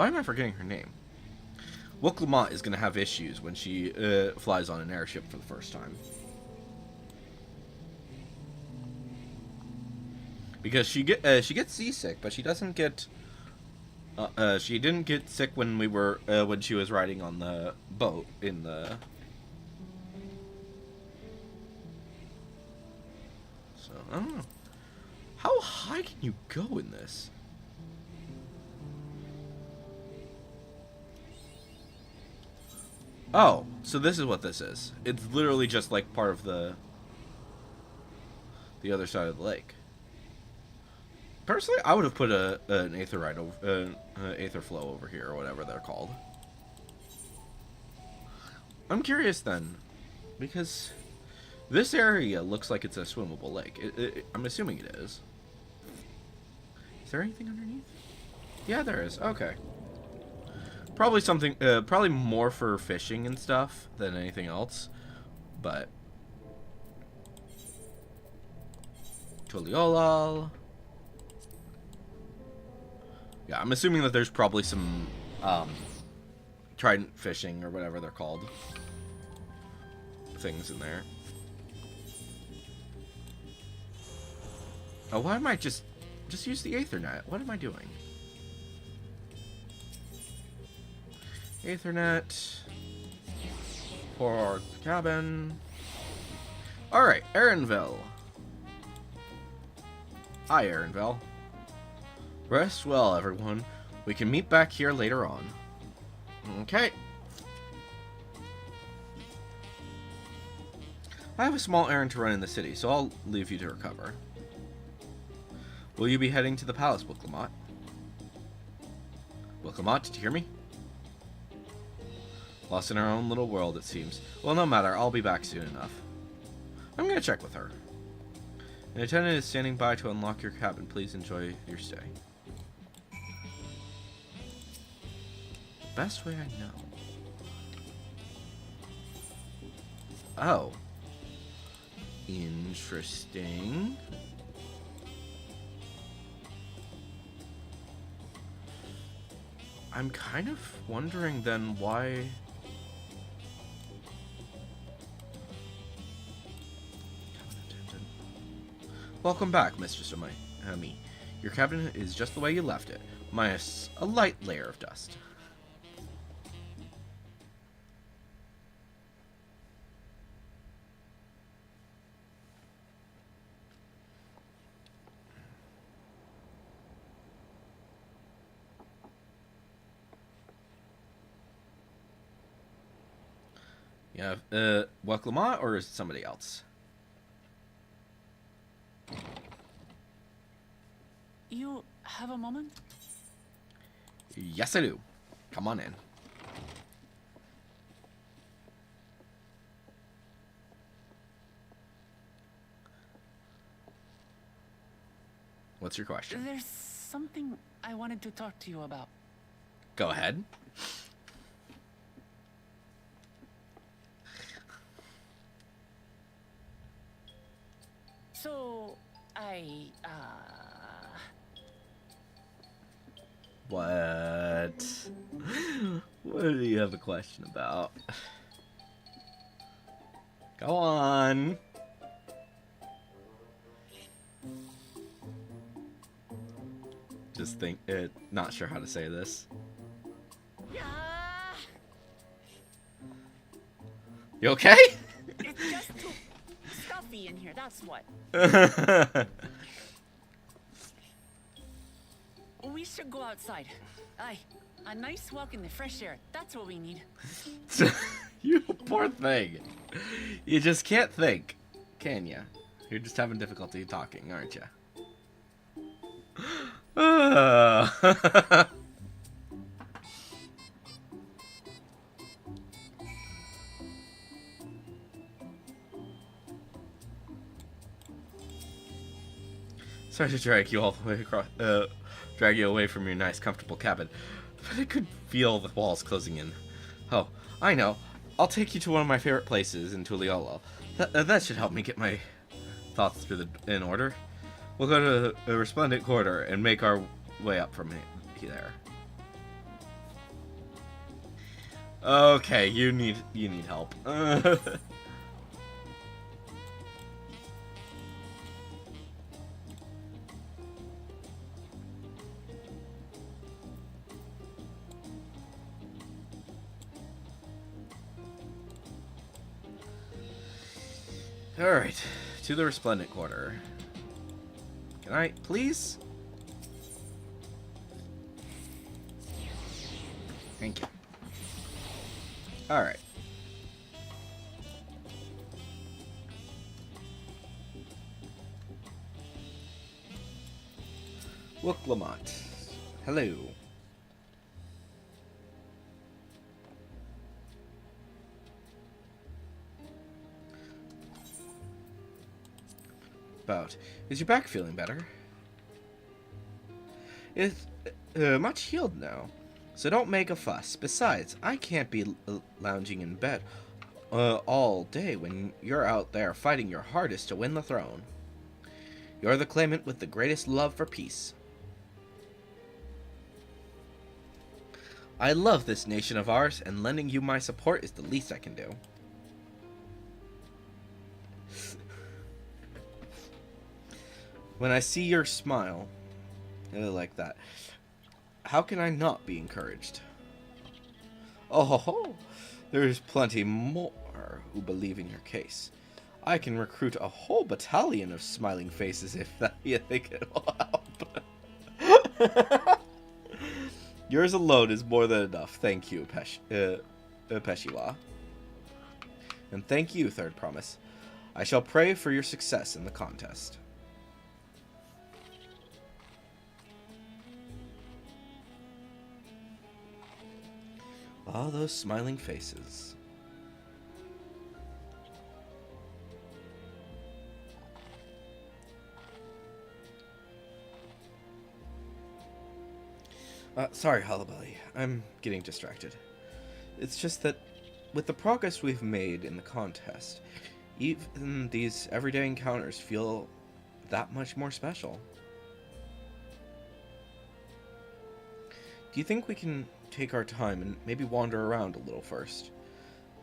am I forgetting her name? Woklama is going to have issues when she flies on an airship for the first time. Because she gets seasick, but she doesn't get she didn't get sick when when she was riding on the boat in the So, I don't know. How high can you go in this? Oh, so this is what this is. It's literally just like part of the other side of the lake. Personally, I would have put an aether ride over, aether flow over here, or whatever they're called. I'm curious then, because this area looks like it's a swimmable lake. I'm assuming it is. Is there anything underneath? Yeah, there is. Okay. Probably something, probably more for fishing and stuff than anything else, but... Tuliolal. Yeah, I'm assuming that there's probably some, trident fishing, or whatever they're called, things in there. Oh, why am I just use the Aethernet? What am I doing? Aethernet for the cabin. Alright, Erinville. Hi, Erinville. Rest well, everyone. We can meet back here later on. Okay. I have a small errand to run in the city, so I'll leave you to recover. Will you be heading to the palace, Wilclamot? Wilclamot, did you hear me? Lost in our own little world, it seems. Well, no matter. I'll be back soon enough. I'm gonna check with her. An attendant is standing by to unlock your cabin. Please enjoy your stay. Best way I know. Oh. Interesting. I'm kind of wondering then why... Welcome back, Mistress me. Your cabin is just the way you left it, minus a light layer of dust. Yeah, Wilclamot, or is it somebody else? You have a moment? Yes, I do. Come on in. What's your question? There's something I wanted to talk to you about. Go ahead. So, What? What do you have a question about? Go on. Just think it. Not sure how to say this. You okay? It's just too stuffy in here, that's what. We should go outside. Aye, a nice walk in the fresh air. That's what we need. You poor thing. You just can't think, can ya? You're just having difficulty talking, aren't ya? Sorry to drag you all the way across, drag you away from your nice, comfortable cabin, but I could feel the walls closing in. Oh, I know. I'll take you to one of my favorite places in Tuliolal. That should help me get my thoughts in order. We'll go to the Resplendent Corridor and make our way up from there. Okay, you need help. Alright, to the Resplendent Quarter. Can I, please? Thank you. Alright. Look, Lamont. Hello. About. Is your back feeling better? It's much healed now, so don't make a fuss. Besides, I can't be lounging in bed all day when you're out there fighting your hardest to win the throne. You're the claimant with the greatest love for peace. I love this nation of ours, and lending you my support is the least I can do. When I see your smile, like that, how can I not be encouraged? Oh, there's plenty more who believe in your case. I can recruit a whole battalion of smiling faces if that you think it will help. Yours alone is more than enough. Thank you, Peshiwa. And thank you, Third Promise. I shall pray for your success in the contest. All those smiling faces. Sorry, Hullabally. I'm getting distracted. It's just that, with the progress we've made in the contest, even these everyday encounters feel that much more special. Do you think we can take our time and maybe wander around a little first?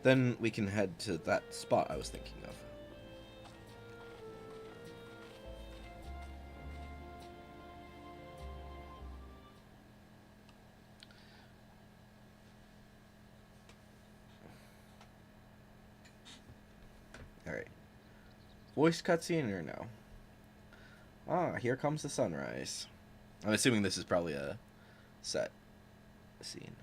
Then we can head to that spot I was thinking of. Alright. Voice cutscene or no? Ah, here comes the sunrise. I'm assuming this is probably a set scene.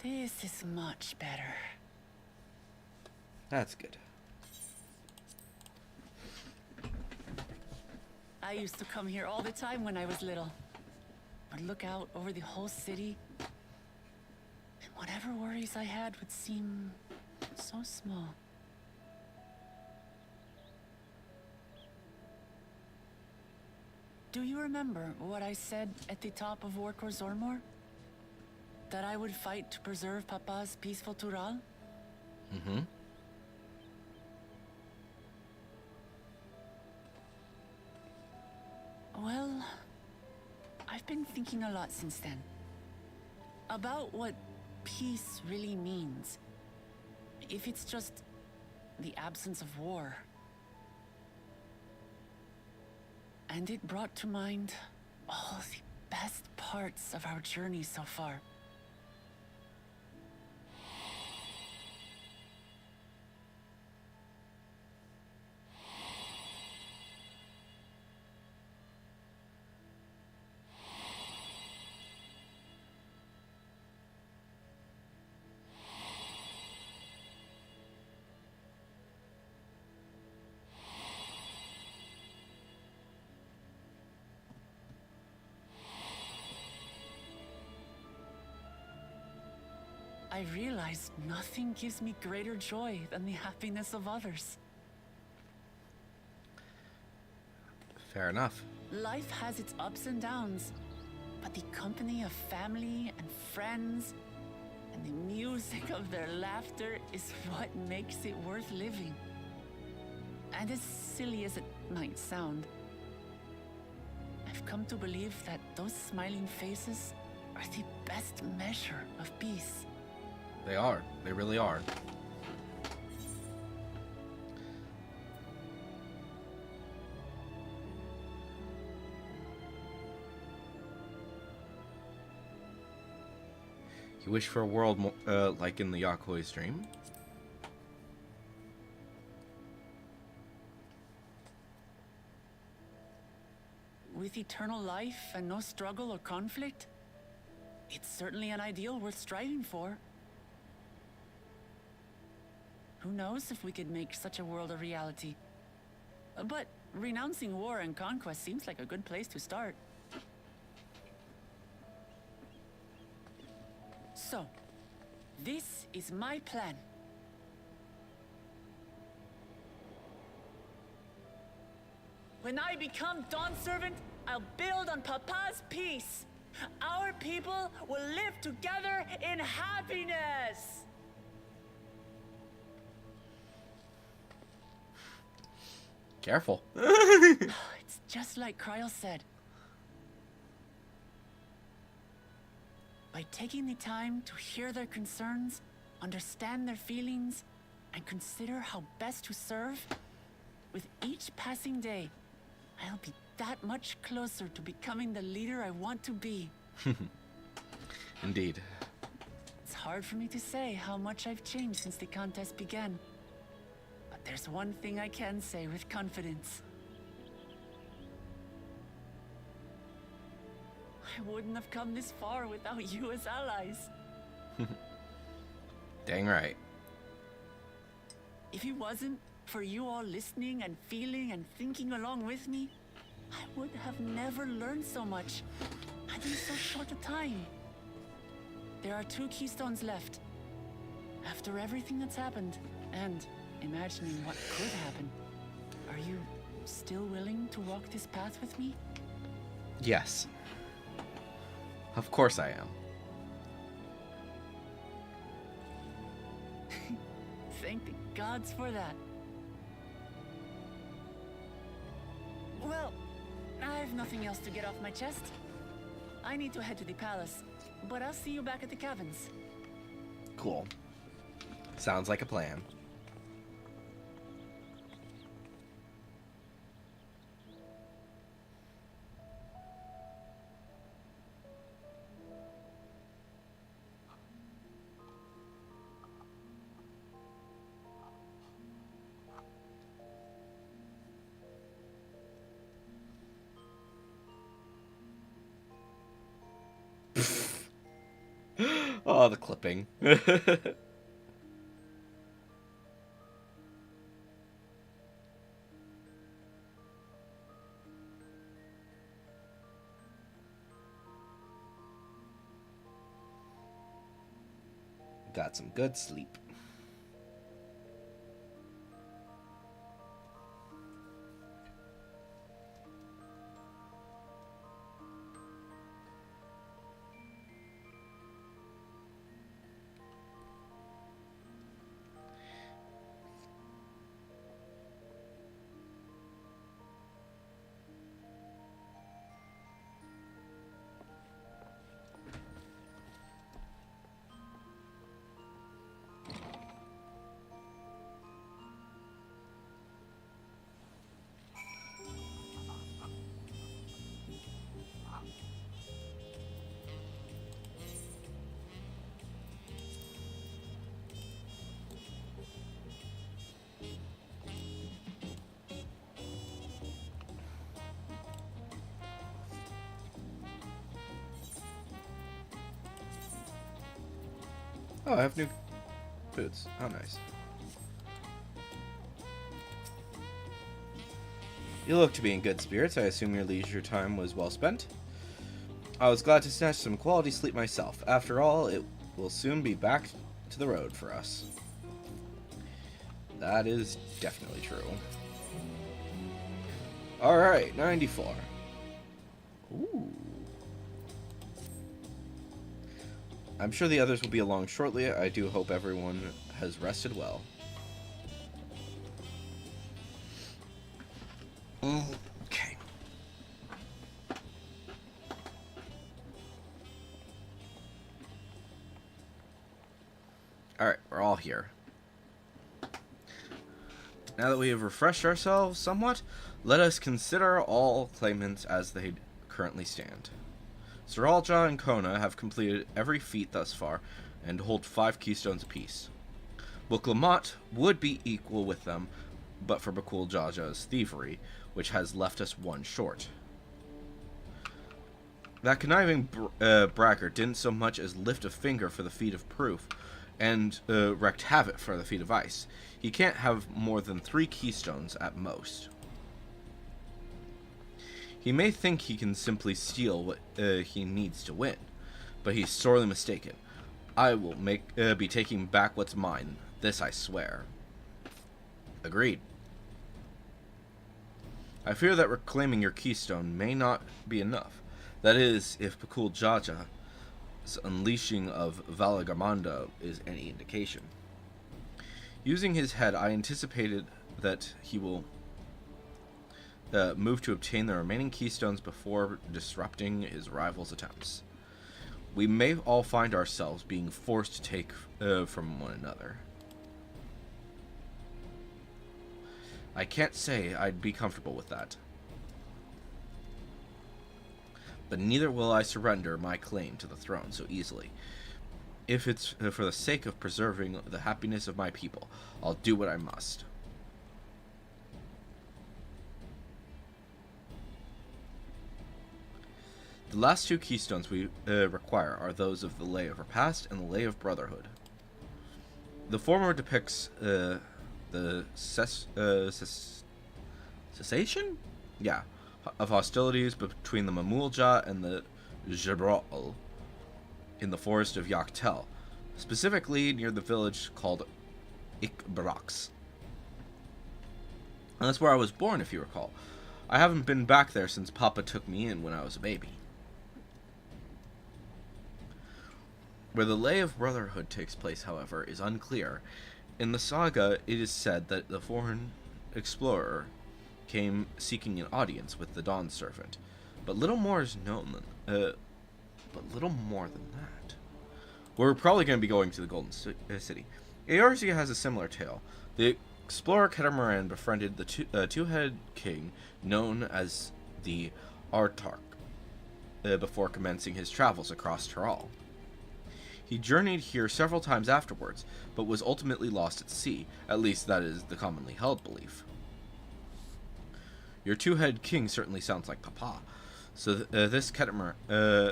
This is much better. That's good. I used to come here all the time when I was little. Would look out over the whole city, and whatever worries I had would seem so small. Do you remember what I said at the top of Warkor Zormor? That I would fight to preserve Papa's peaceful Tural? Mm-hmm. Well, I've been thinking a lot since then. About what peace really means. If it's just the absence of war. And it brought to mind all the best parts of our journey so far. I realized nothing gives me greater joy than the happiness of others. Fair enough. Life has its ups and downs, but the company of family and friends and the music of their laughter is what makes it worth living. And as silly as it might sound, I've come to believe that those smiling faces are the best measure of peace. They are. They really are. You wish for a world like in the Yakoi's dream? with eternal life and no struggle or conflict, it's certainly an ideal worth striving for. Who knows if we could make such a world a reality? But renouncing war and conquest seems like a good place to start. So, this is my plan. When I become Dawn Servant, I'll build on Papa's peace. Our people will live together in happiness. Careful. It's just like Kryl said. By taking the time to hear their concerns, understand their feelings, and consider how best to serve, with each passing day, I'll be that much closer to becoming the leader I want to be. Indeed. It's hard for me to say how much I've changed since the contest began. But there's one thing I can say with confidence. I wouldn't have come this far without you as allies. Dang right. If it wasn't for you all listening and feeling and thinking along with me, I would have never learned so much, and in so short a time. There are 2 keystones left. After everything that's happened, and imagining what could happen, are you still willing to walk this path with me? Yes. Of course I am. Thank the gods for that. Well, I have nothing else to get off my chest. I need to head to the palace, but I'll see you back at the caverns. Cool. Sounds like a plan. Oh, the clipping. Got some good sleep. Oh, I have new boots. How nice. You look to be in good spirits. I assume your leisure time was well spent. I was glad to snatch some quality sleep myself. After all, it will soon be back to the road for us. That is definitely true. Alright, 94. Ooh. I'm sure the others will be along shortly. I do hope everyone has rested well. Okay. Alright, we're all here. Now that we have refreshed ourselves somewhat, let us consider all claimants as they currently stand. Sriracha and Kona have completed every feat thus far, and hold 5 keystones apiece. Book-Lamont would be equal with them, but for Bakul Jaja's thievery, which has left us 1 short. That conniving braggart didn't so much as lift a finger for the feat of proof, and wreaked havoc for the feat of ice. He can't have more than 3 keystones at most. He may think he can simply steal what he needs to win, but he's sorely mistaken. I will be taking back what's mine. This I swear. Agreed. I fear that reclaiming your keystone may not be enough. That is, if Pakul Jaja's unleashing of Valagamanda is any indication. Using his head, I anticipated that he will move to obtain the remaining keystones before disrupting his rival's attempts. We may all find ourselves being forced to take from one another. I can't say I'd be comfortable with that. But neither will I surrender my claim to the throne so easily. If it's for the sake of preserving the happiness of my people, I'll do what I must. The last 2 keystones we require are those of the Lay of Repast and the Lay of Brotherhood. The former depicts the cessation? Yeah, of hostilities between the Mamulja and the Jabral in the forest of Yaktel, specifically near the village called Ikbrax. And that's where I was born, if you recall. I haven't been back there since Papa took me in when I was a baby. Where the Lay of Brotherhood takes place, however, is unclear. In the saga, it is said that the foreign explorer came seeking an audience with the Dawn Servant, but little more is known than that. We're probably going to be going to the Golden City. Eorzea has a similar tale. The explorer Catamaran befriended the two-headed king known as the Artark before commencing his travels across Tyrol. He journeyed here several times afterwards, but was ultimately lost at sea. At least that is the commonly held belief. Your 2-headed king certainly sounds like Papa, so this Catamaran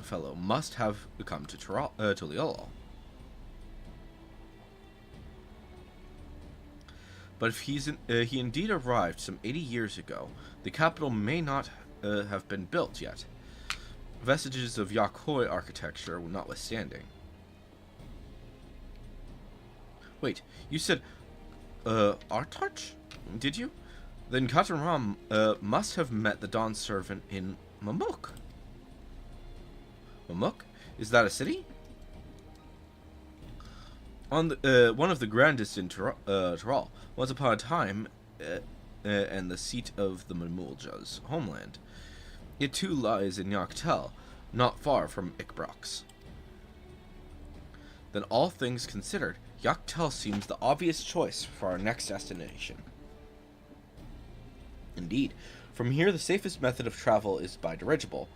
fellow must have come to Tuliolol. But if he indeed arrived some 80 years ago, the capital may not have been built yet. Vestiges of Yakoi architecture notwithstanding. Wait, you said Artarch? Did you? Then Kataram must have met the Dawn Servant in Mamuk. Mamuk? Is that a city? On the, one of the grandest in Tyrol. Once upon a time, and the seat of the Mamulja's homeland. It too lies in Yaktel, not far from Ikbrax. Then all things considered, Yaktel seems the obvious choice for our next destination. Indeed, from here the safest method of travel is by dirigible.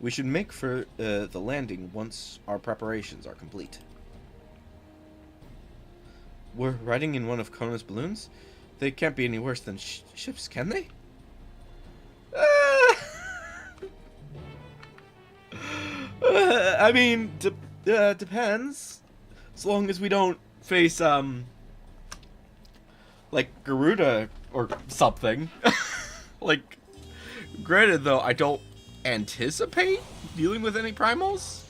We should make for the landing once our preparations are complete. We're riding in one of Kona's balloons? They can't be any worse than ships, can they? I mean, depends. As long as we don't face, like, Garuda or something. Like, granted, though, I don't anticipate dealing with any primals.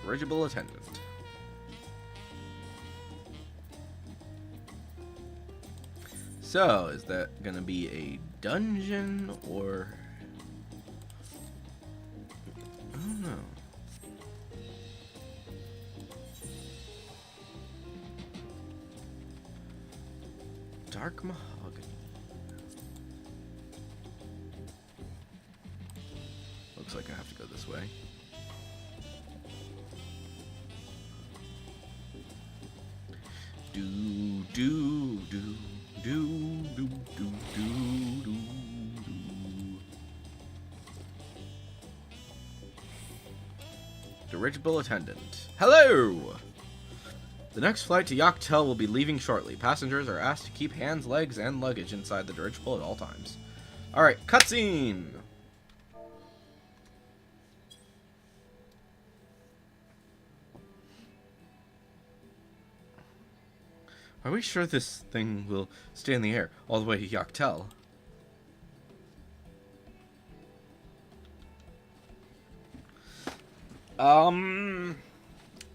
Dirigible attendant. So, is that gonna be a dungeon or... I don't know. Dark mahogany. Looks like I have to go this way. Do. dirigible attendant. Hello! The next flight to Yachtel will be leaving shortly. Passengers are asked to keep hands, legs, and luggage inside the dirigible at all times. Alright, cutscene! Are we sure this thing will stay in the air all the way to Yachtel?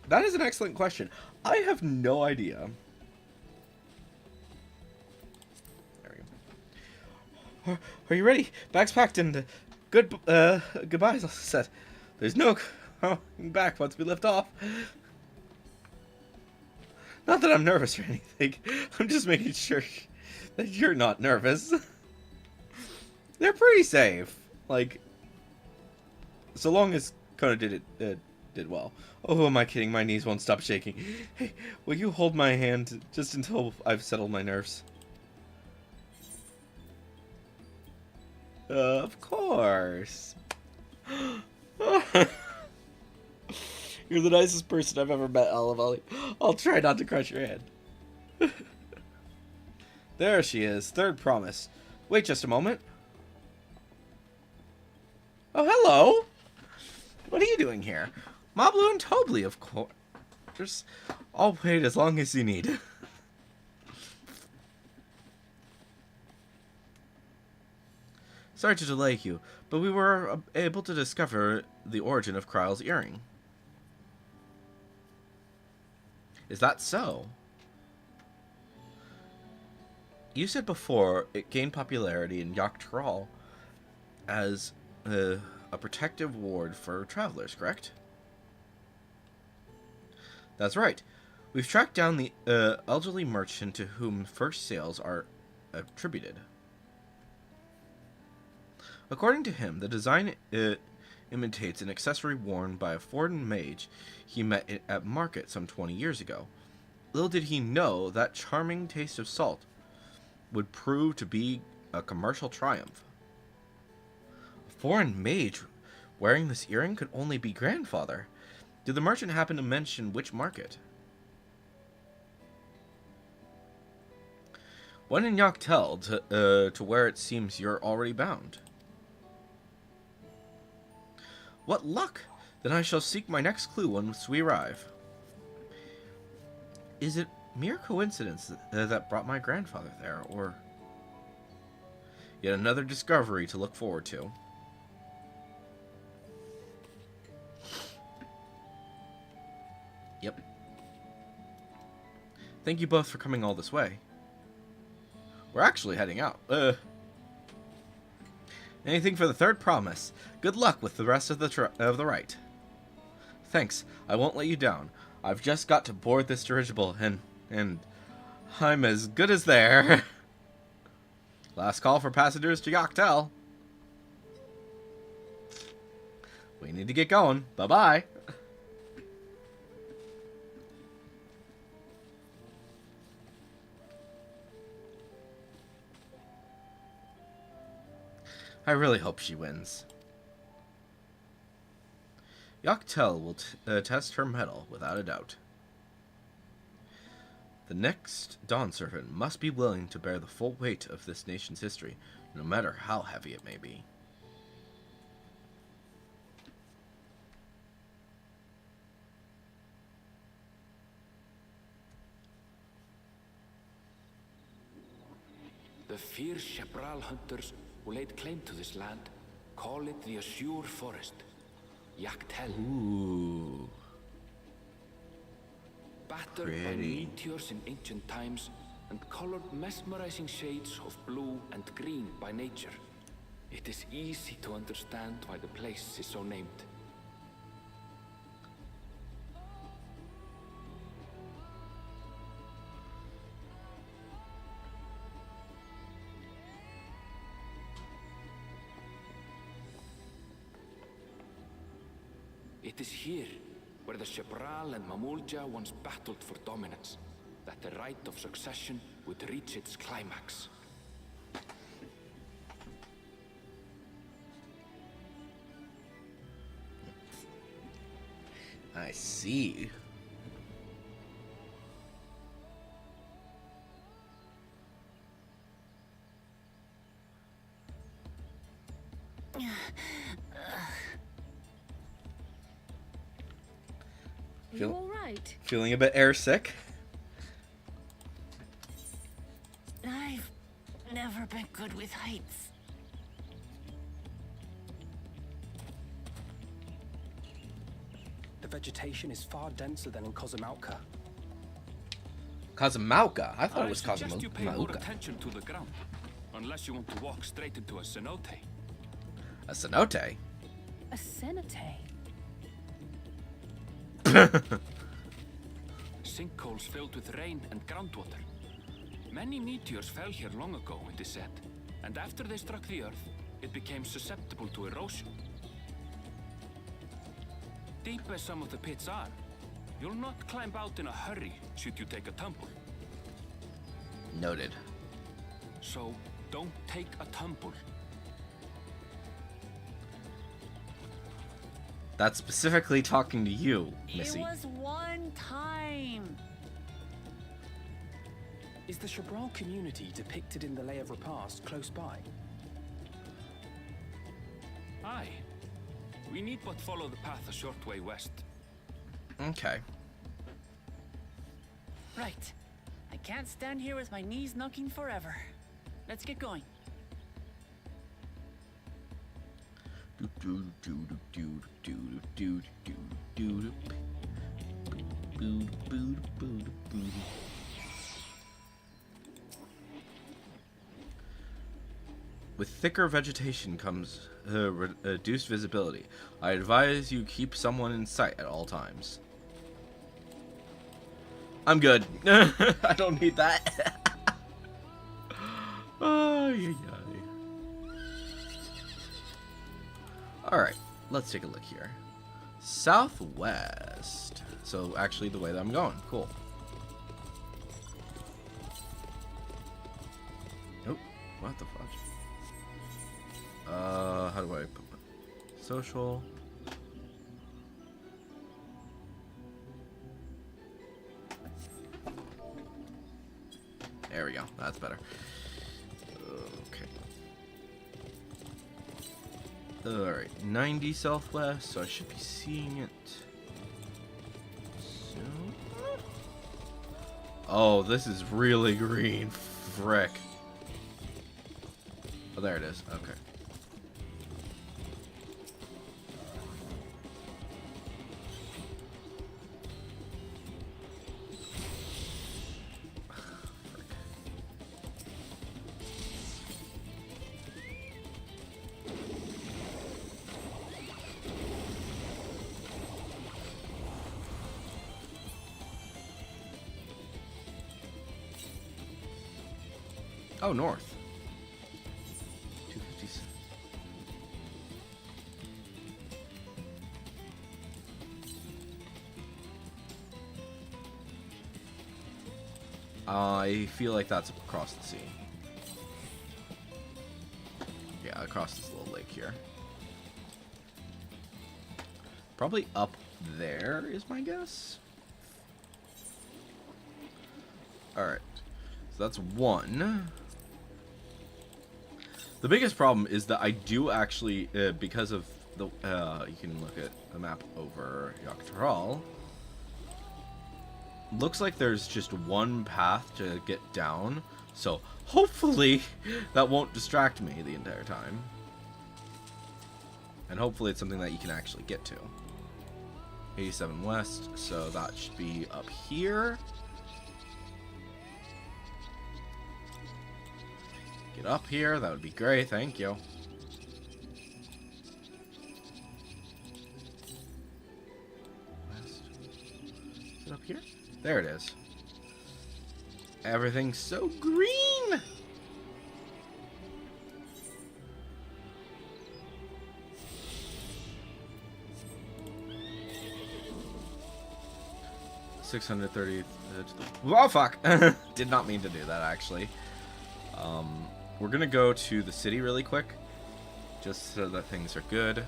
That is an excellent question. I have no idea. There we go. Are you ready? Bags packed and goodbyes all set. There's no going back once we lift off. Not that I'm nervous or anything. I'm just making sure that you're not nervous. They're pretty safe. Like, so long as Kona did well. Oh, am I kidding? My knees won't stop shaking. Hey, will you hold my hand just until I've settled my nerves? Of course. You're the nicest person I've ever met, Olivali. I'll try not to crush your hand. There she is, third promise. Wait just a moment. Oh, hello! What are you doing here? Moblu and Tobli, of course. I'll wait as long as you need. Sorry to delay you, but we were able to discover the origin of Kryle's earring. Is that so? You said before it gained popularity in Yachtel as a protective ward for travelers, correct? That's right. We've tracked down the elderly merchant to whom first sales are attributed. According to him, the design imitates an accessory worn by a foreign mage he met at market some 20 years ago. Little did he know that charming taste of salt would prove to be a commercial triumph. A foreign mage wearing this earring could only be grandfather. Did the merchant happen to mention which market? When in Yachtel to where it seems you're already bound. What luck! Then I shall seek my next clue once we arrive. Is it mere coincidence that brought my grandfather there, or yet another discovery to look forward to? Yep. Thank you both for coming all this way. We're actually heading out. Anything for the third promise. Good luck with the rest of the rite. Thanks. I won't let you down. I've just got to board this dirigible, and I'm as good as there. Last call for passengers to Yachtel. We need to get going. Bye-bye. I really hope she wins. Yachtel will test her mettle, without a doubt. The next Dawn Servant must be willing to bear the full weight of this nation's history, no matter how heavy it may be. The fierce Chapral hunters who laid claim to this land call it the Azure Forest, Yachtel. Ooh. Battered by Pretty. meteors in ancient times and colored mesmerizing shades of blue and green by nature, it is easy to understand why the place is so named. It is here, where the Chapral and Mamulja once battled for dominance, that the right of succession would reach its climax. I see. Are you all right? Feeling a bit airsick? I've never been good with heights. The vegetation is far denser than in Cosmauca. Cosmauca? I thought it was suggest you pay more Cosmauca. attention to the ground, unless you want to walk straight into a cenote. A cenote? A cenote. Sinkholes filled with rain and groundwater. Many meteors fell here long ago, it is said, and after they struck the Earth, it became susceptible to erosion. Deep as some of the pits are, you'll not climb out in a hurry should you take a tumble. Noted. So, don't take a tumble. That's specifically talking to you, Missy. It was one time. Is the Shabral community depicted in the Lay of Repast close by? Aye. We need but follow the path a short way west. Okay. Right. I can't stand here with my knees knocking forever. Let's get going. With thicker vegetation comes reduced visibility. I advise you keep someone in sight at all times. I'm good. I don't need that. Alright, let's take a look here. Southwest. So actually the way that I'm going. Cool. Oh, what the fudge? How do I put my social? There we go. That's better. Okay. Alright, 90 southwest, so I should be seeing it soon. Oh, this is really green. Frick. Oh, there it is. Okay. Oh, north. 257. I feel like that's across the sea. Yeah, across this little lake here. Probably up there is my guess. Alright. So that's one. The biggest problem is that I do actually, because of the, you can look at the map over Dawntrail. Looks like there's just one path to get down, so hopefully that won't distract me the entire time. And hopefully it's something that you can actually get to. 87 west, so that should be up here. Get up here, that would be great, thank you. West. Is it up here? There it is. Everything's so green! $630 to the... Oh, fuck! Did not mean to do that, actually. We're gonna go to the city really quick, just so that things are good.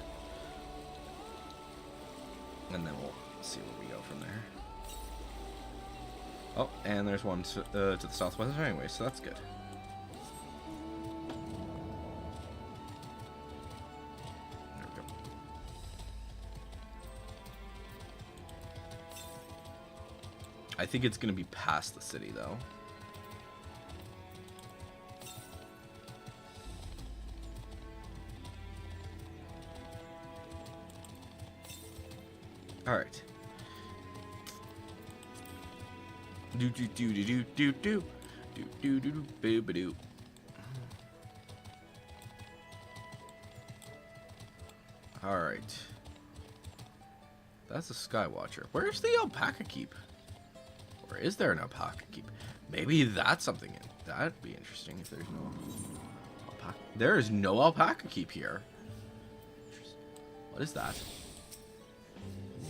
And then we'll Let's see where we go from there. Oh, and there's one to the southwest anyway, so that's good. There we go. I think it's going to be past the city, though. All right. Do do do do do do do do do do do boo do. All right. That's a Skywatcher. Where's the alpaca keep? Or is there an alpaca keep? Maybe that's something. That'd be interesting if there's no alpaca. There is no alpaca keep here. What is that?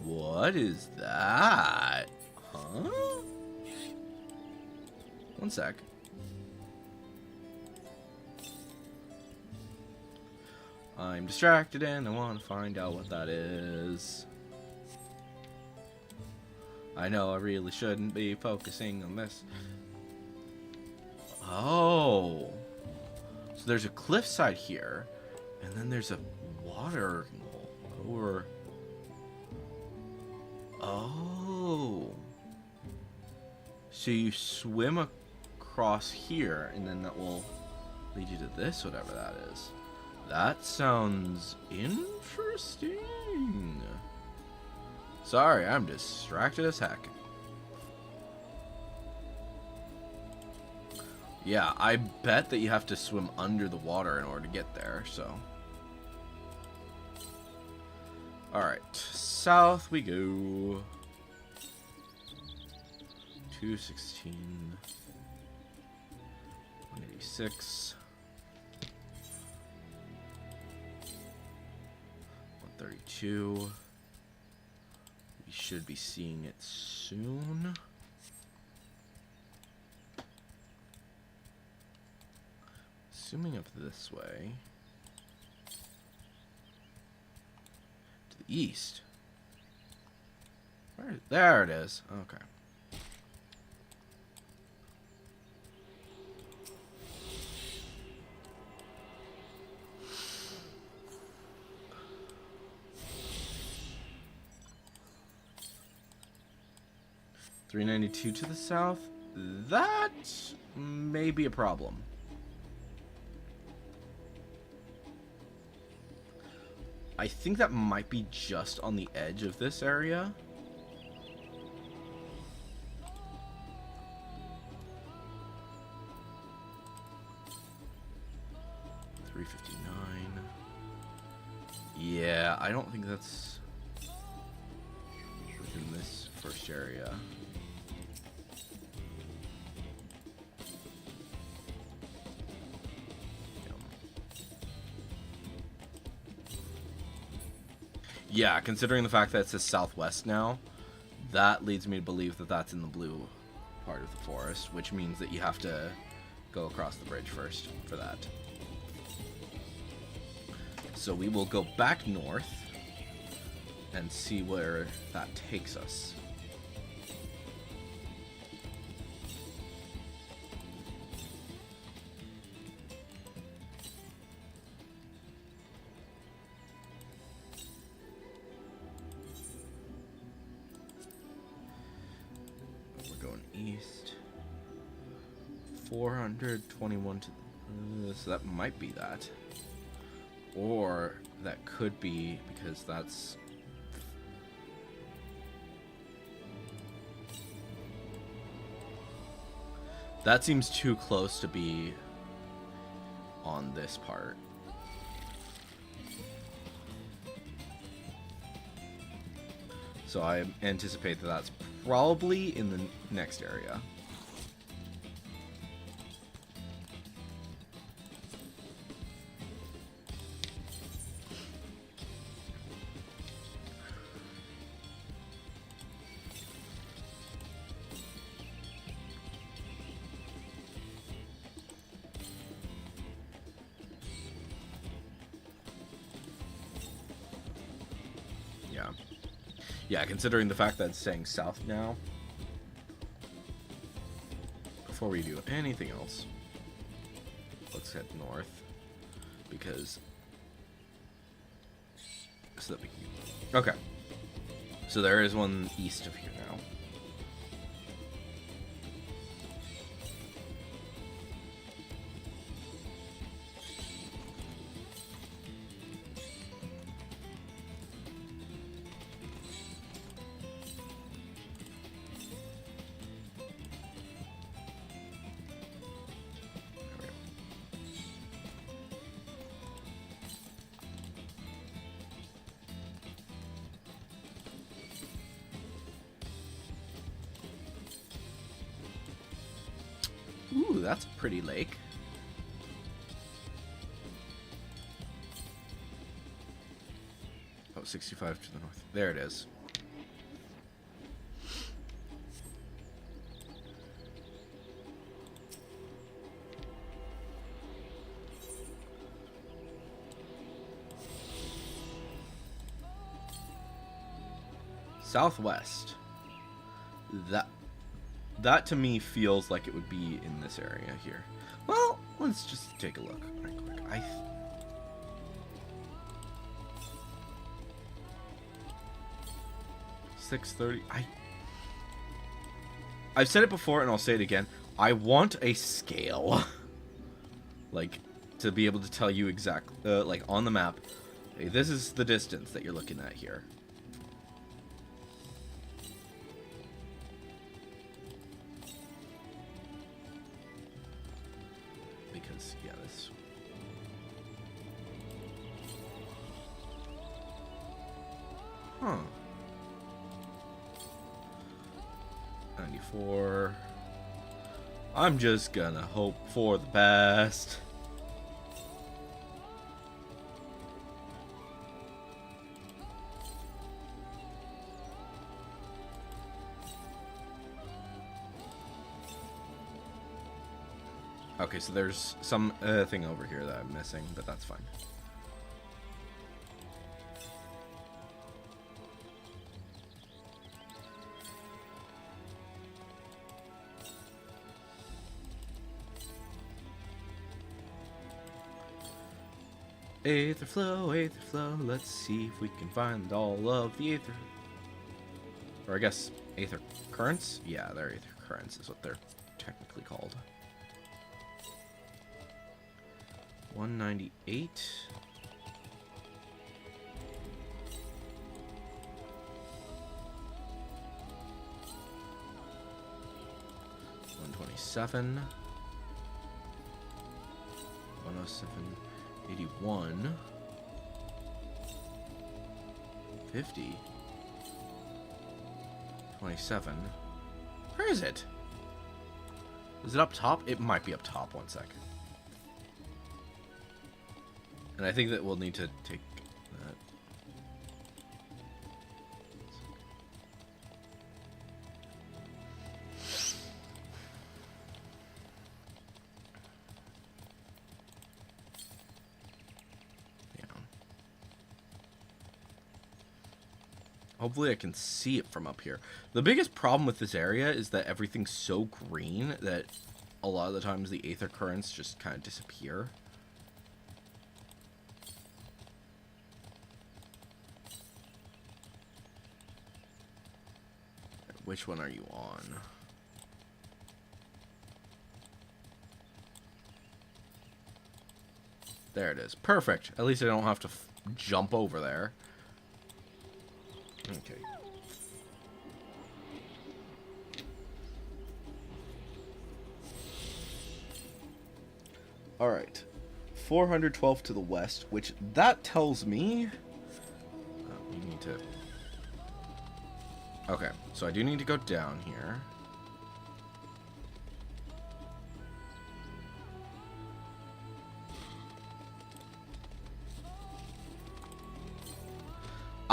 What is that? Huh? One sec. I'm distracted and I want to find out what that is. I know I really shouldn't be focusing on this. Oh. So there's a cliffside here, and then there's a water over. Oh. So you swim across here, and then that will lead you to this, whatever that is. That sounds interesting. Sorry, I'm distracted as heck. Yeah, I bet that you have to swim under the water in order to get there, so. Alright, south we go. 216. 186. 132. We should be seeing it soon. Zooming up this way. To the east. There it is. Okay. $392 to the south. That may be a problem. I think that might be just on the edge of this area. $359. Yeah, I don't think that's within this first area. Yeah, considering the fact that it says southwest now, that leads me to believe that that's in the blue part of the forest, which means that you have to go across the bridge first for that. So we will go back north and see where that takes us. East 421 to so that might be that, or that could be because that's that seems too close to be on this part. So I anticipate that that's probably in the next area. Yeah, considering the fact that it's saying south now. Before we do anything else, let's head north. Because... so that we can... okay. So there is one east of here now. Ooh, that's a pretty lake. Oh, 65 to the north. There it is. Southwest. That to me feels like it would be in this area here. Well, let's just take a look right quick. 6:30. I've said it before and I'll say it again. I want a scale. Like, to be able to tell you exactly, like on the map, hey, this is the distance that you're looking at here. Because, yeah, this... huh. 94. I'm just gonna hope for the best. Okay, so there's some thing over here that I'm missing, but that's fine. Aether flow, let's see if we can find all of the aether. Or I guess aether currents? Yeah, they're aether currents is what they're technically called. 198. $127. 107. 81. 50. 27. Where is it? Is it up top? It might be up top. One sec. And I think that we'll need to take that. Hopefully I can see it from up here. The biggest problem with this area is that everything's so green that a lot of the times the aether currents just kind of disappear. Which one are you on? There it is. Perfect. At least I don't have to jump over there. Okay. All right. 412 to the west, which that tells me you need to... okay, so I do need to go down here.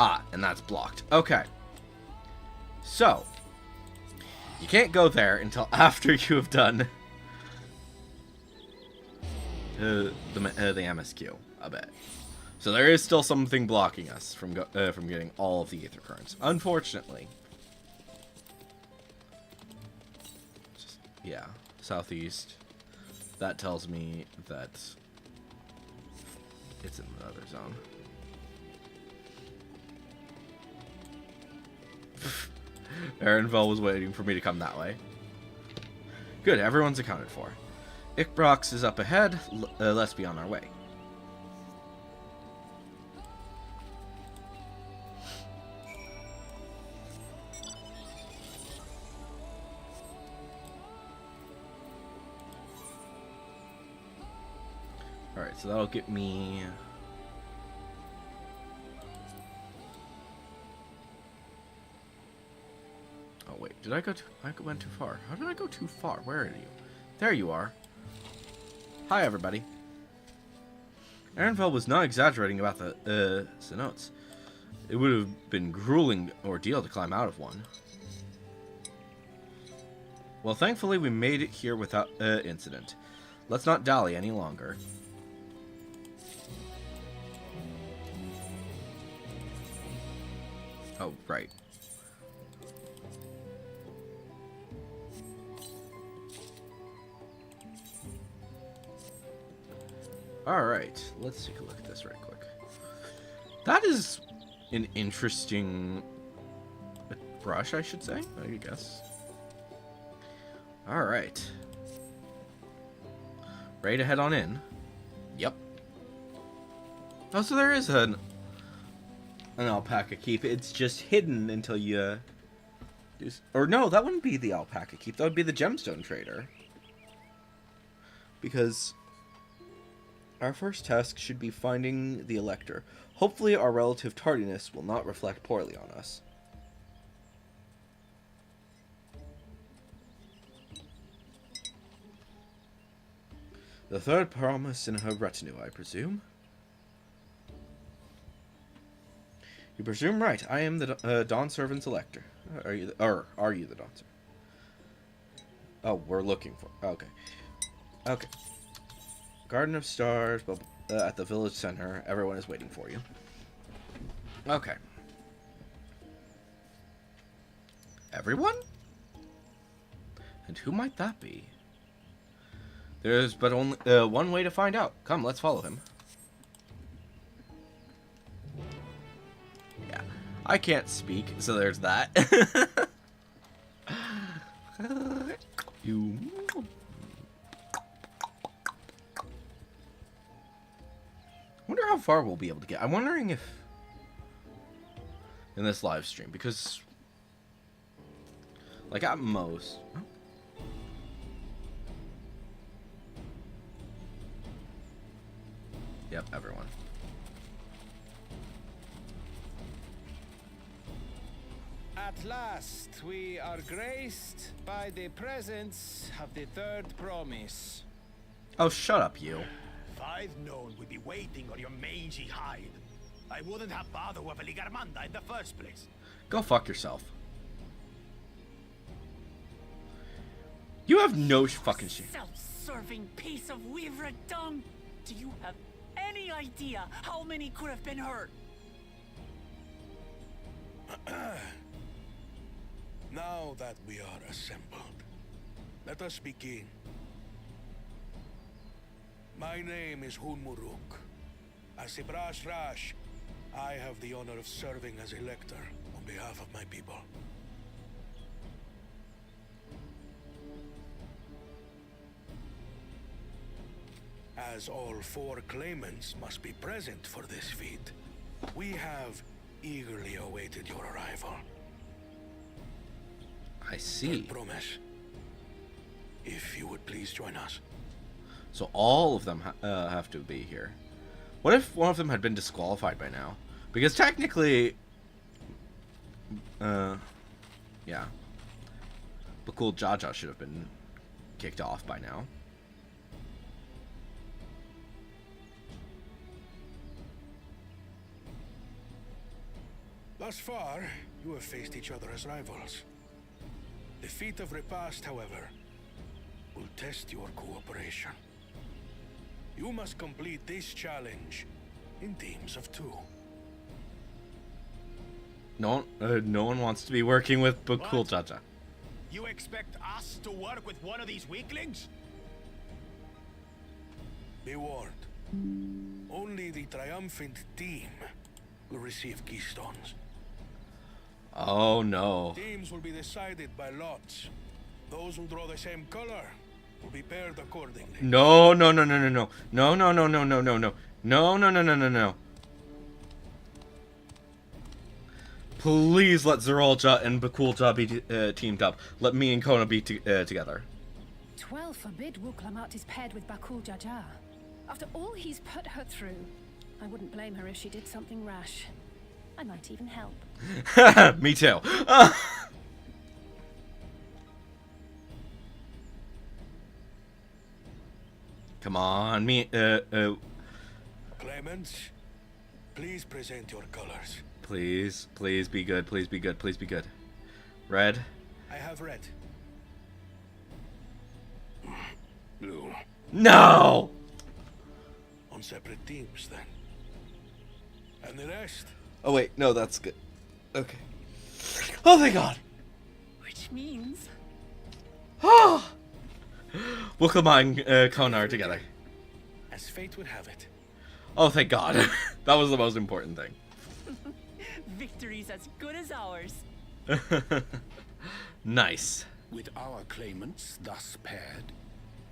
Ah, and that's blocked. Okay. So, you can't go there until after you have done the MSQ, I bet. So there is still something blocking us from getting all of the Aether Currents, unfortunately. Just, yeah, southeast. That tells me that it's in another zone. Erenvel was waiting for me to come that way. Good, everyone's accounted for. Ikbrox is up ahead. Let's be on our way. Alright, so that'll get me... Oh wait, did I go too... I went too far. How did I go too far? Where are you? There you are. Hi everybody. Erenvel was not exaggerating about the cenotes. It would have been grueling ordeal to climb out of one. Well, thankfully we made it here without incident. Let's not dally any longer. Oh, right. Alright, let's take a look at this right quick. That is an interesting brush, I should say, I guess. Alright. Ready to head on in? Yep. Oh, so there is an alpaca keep. It's just hidden until you do... Or no, that wouldn't be the alpaca keep. That would be the gemstone trader. Because our first task should be finding the Elector. Hopefully our relative tardiness will not reflect poorly on us. The third promise in her retinue, I presume. You presume right. I am the Dawn Servant's Elector. Are you the Dawn Servant? Oh, we're looking for... Okay. Okay. Garden of Stars, at the village center. Everyone is waiting for you. Okay. Everyone? And who might that be? There's but only one way to find out. Come, let's follow him. Yeah. I can't speak, so there's that. You... I wonder how far we'll be able to get. I'm wondering if in this live stream, because like at most... Oh. Yep, everyone. At last, we are graced by the presence of the third promise. Oh, shut up, you. If I'd known we'd be waiting on your mangy hide, I wouldn't have bothered with a Ligarmanda in the first place. Go fuck yourself. You have no fucking shit. Self-serving piece of weaver dung. Do you have any idea how many could have been hurt? Now that we are assembled, let us begin. My name is Hunmuruk. As Ibrash Rash, I have the honor of serving as Elector on behalf of my people. As all four claimants must be present for this feat, we have eagerly awaited your arrival. I see. I promise. If you would please join us. So all of them have to be here. What if one of them had been disqualified by now? Because technically... yeah. Bakul Jaja should have been kicked off by now. Thus far, you have faced each other as rivals. The feat of repast, however, will test your cooperation. You must complete this challenge in teams of 2. No one wants to be working with Bakul Jaja. You expect us to work with one of these weaklings? Be warned. Only the triumphant team will receive keystones. Oh no. Teams will be decided by lots. Those who draw the same color will be paired accordingly. No. No. Please let Zeralja and Bakulja be teamed up. Let me and Kona be together. 12 forbid Wuklamat is paired with Bakul Jaja. After all he's put her through, I wouldn't blame her if she did something rash. I might even help. Me too. Come on, Clemens, please present your colors. Please be good. Please be good. Red. I have red. Blue. No! On separate teams, then. And the rest? Oh wait, no, that's good. Okay. Oh thank God. Which means... Oh! We'll combine Konar together. As fate would have it. Oh thank God. That was the most important thing. Victory's as good as ours. Nice. With our claimants thus paired,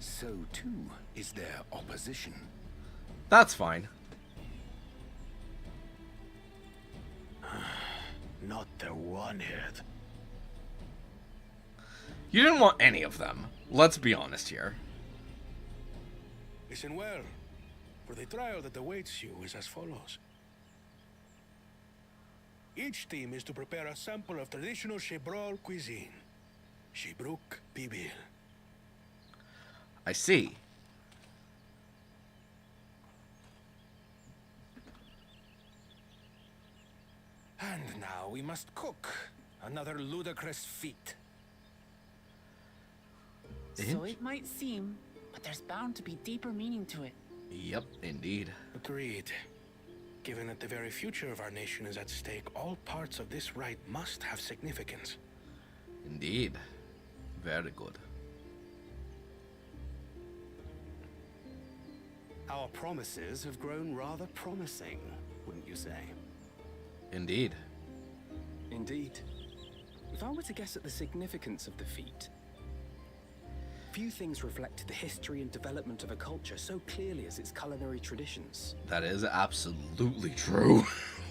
so too is their opposition. That's fine. Not the one-head. You didn't want any of them. Let's be honest here. Listen well, for the trial that awaits you is as follows. Each team is to prepare a sample of traditional Shebrol cuisine. Shibruk Bibil. I see. And now we must cook. Another ludicrous feat. So it might seem, but there's bound to be deeper meaning to it. Yep, indeed. Agreed. Given that the very future of our nation is at stake, all parts of this rite must have significance. Indeed. Very good. Our promises have grown rather promising, wouldn't you say? Indeed. Indeed. If I were to guess at the significance of the feat, few things reflect the history and development of a culture so clearly as its culinary traditions. That is absolutely true.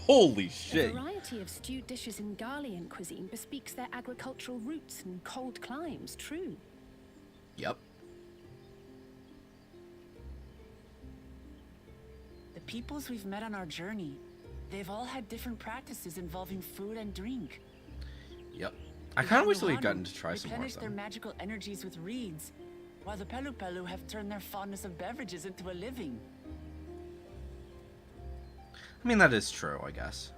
Holy shit. The variety of stewed dishes in Garlean cuisine bespeaks their agricultural roots and cold climes, true. Yep. The peoples we've met on our journey, they've all had different practices involving food and drink. Yep. I kind of wish we'd gotten to try some more of replenish their them. magical energies with reeds, while the Pelu Pelu have turned their fondness of beverages into a living. I mean, that is true, I guess.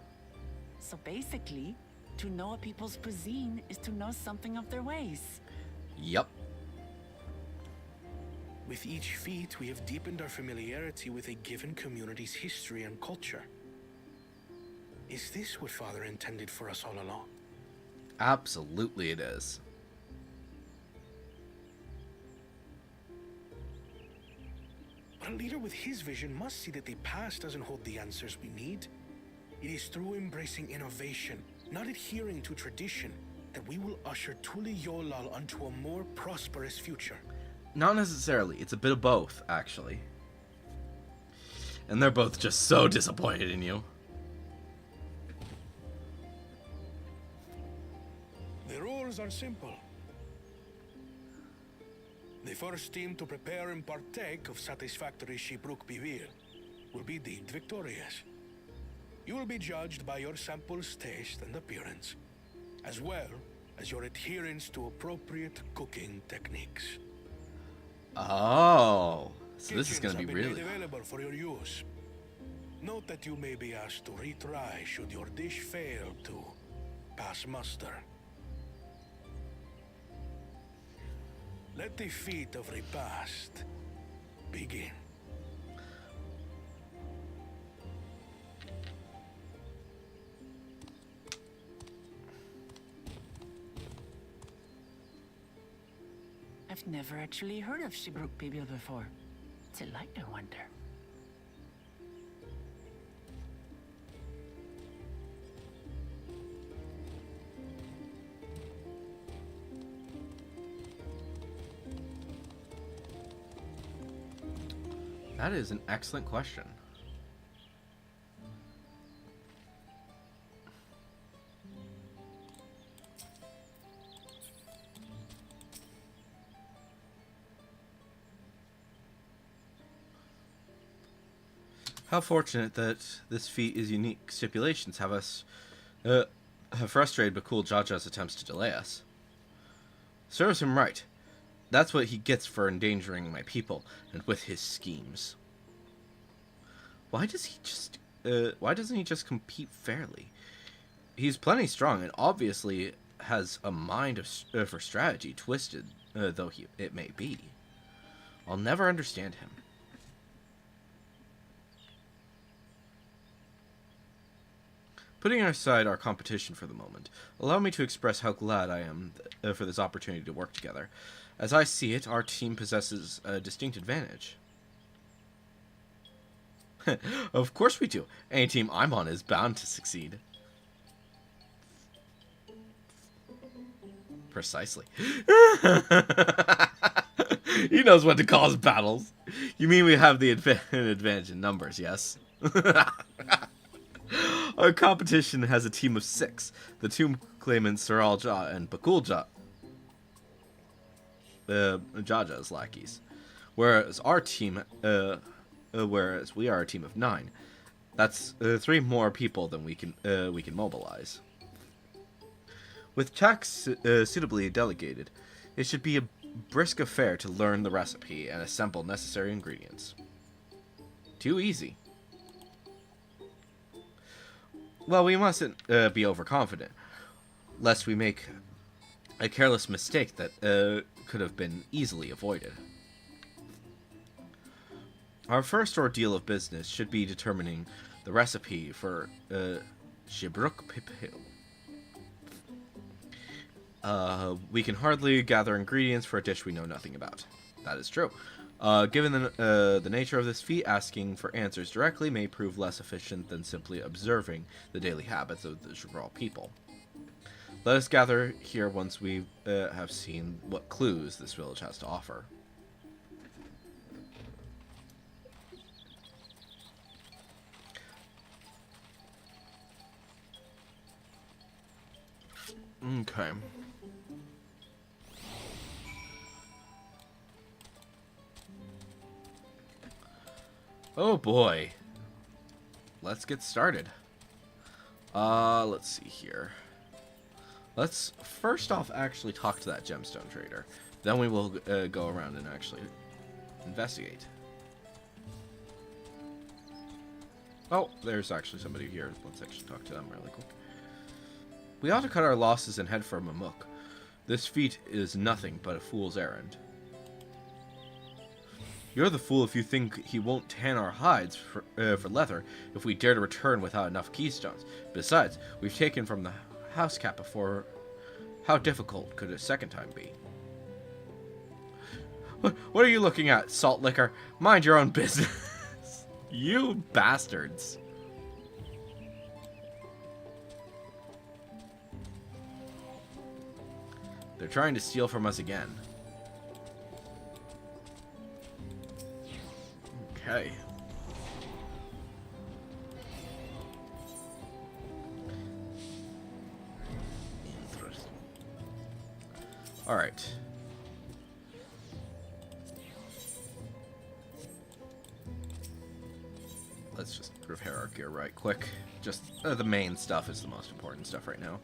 So basically, to know a people's cuisine is to know something of their ways. Yep. With each feat, we have deepened our familiarity with a given community's history and culture. Is this what Father intended for us all along? Absolutely it is. But a leader with his vision must see that the past doesn't hold the answers we need. It is through embracing innovation, not adhering to tradition, that we will usher Tuli Yolal onto a more prosperous future. Not necessarily. It's a bit of both, actually. And they're both just so disappointed in you. The rules are simple. The first team to prepare and partake of satisfactory Shibruk Bivir will be deemed victorious. You will be judged by your sample's taste and appearance, as well as your adherence to appropriate cooking techniques. Oh, so this is Kitchens going to be have been really... made available for your use. Note that you may be asked to retry should your dish fail to pass muster. Let the feat of repast begin. I've never actually heard of Shibruk Bibil before. Delight, I wonder. That is an excellent question. How fortunate that this feat's unique stipulations have frustrated Bakul Jaja's attempts to delay us. Serves him right. That's what he gets for endangering my people and with his schemes. Why doesn't he just compete fairly? He's plenty strong and obviously has a mind for strategy, twisted though it may be. I'll never understand him. Putting aside our competition for the moment, allow me to express how glad I am for this opportunity to work together. As I see it, our team possesses a distinct advantage. Of course we do. Any team I'm on is bound to succeed. Precisely. He knows when to cause battles. You mean we have the advantage in numbers, yes? Our competition has a team of 6. The two claimants Saralja and Bakulja. Jaja's lackeys. Whereas we are a team of 9. That's 3 more people than we can mobilize. With tasks suitably delegated, it should be a brisk affair to learn the recipe and assemble necessary ingredients. Too easy. Well, we mustn't be overconfident, lest we make a careless mistake that could have been easily avoided. Our first ordeal of business should be determining the recipe for Shibruk Pipil. We can hardly gather ingredients for a dish we know nothing about. That is true. Given the nature of this feat, asking for answers directly may prove less efficient than simply observing the daily habits of the Jabral people. Let us gather here once we have seen what clues this village has to offer. Okay. Oh boy. Let's get started. Let's see here. Let's first off actually talk to that gemstone trader. Then we will go around and actually investigate. Oh, there's actually somebody here. Let's actually talk to them really quick. We ought to cut our losses and head for Mamuk. This feat is nothing but a fool's errand. You're the fool if you think he won't tan our hides for leather if we dare to return without enough keystones. Besides, we've taken from the house cap before. How difficult could a second time be? What are you looking at, salt liquor? Mind your own business. You bastards. They're trying to steal from us again. Okay. Interesting. All right. Let's just repair our gear right quick. Just the main stuff is the most important stuff right now.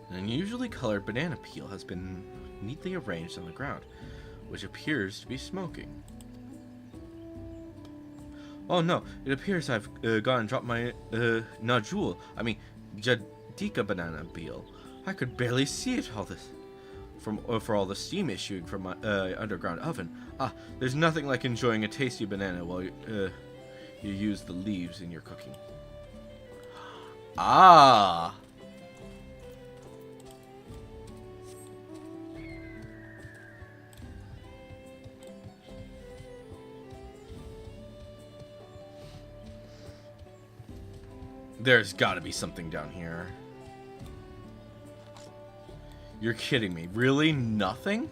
An unusually colored banana peel has been neatly arranged on the ground, which appears to be smoking. Oh no, it appears I've gone and dropped my Jadika banana peel. I could barely see it all this for all the steam issuing from my underground oven. Ah, there's nothing like enjoying a tasty banana while you use the leaves in your cooking. Ah. There's got to be something down here. You're kidding me. Really? Nothing?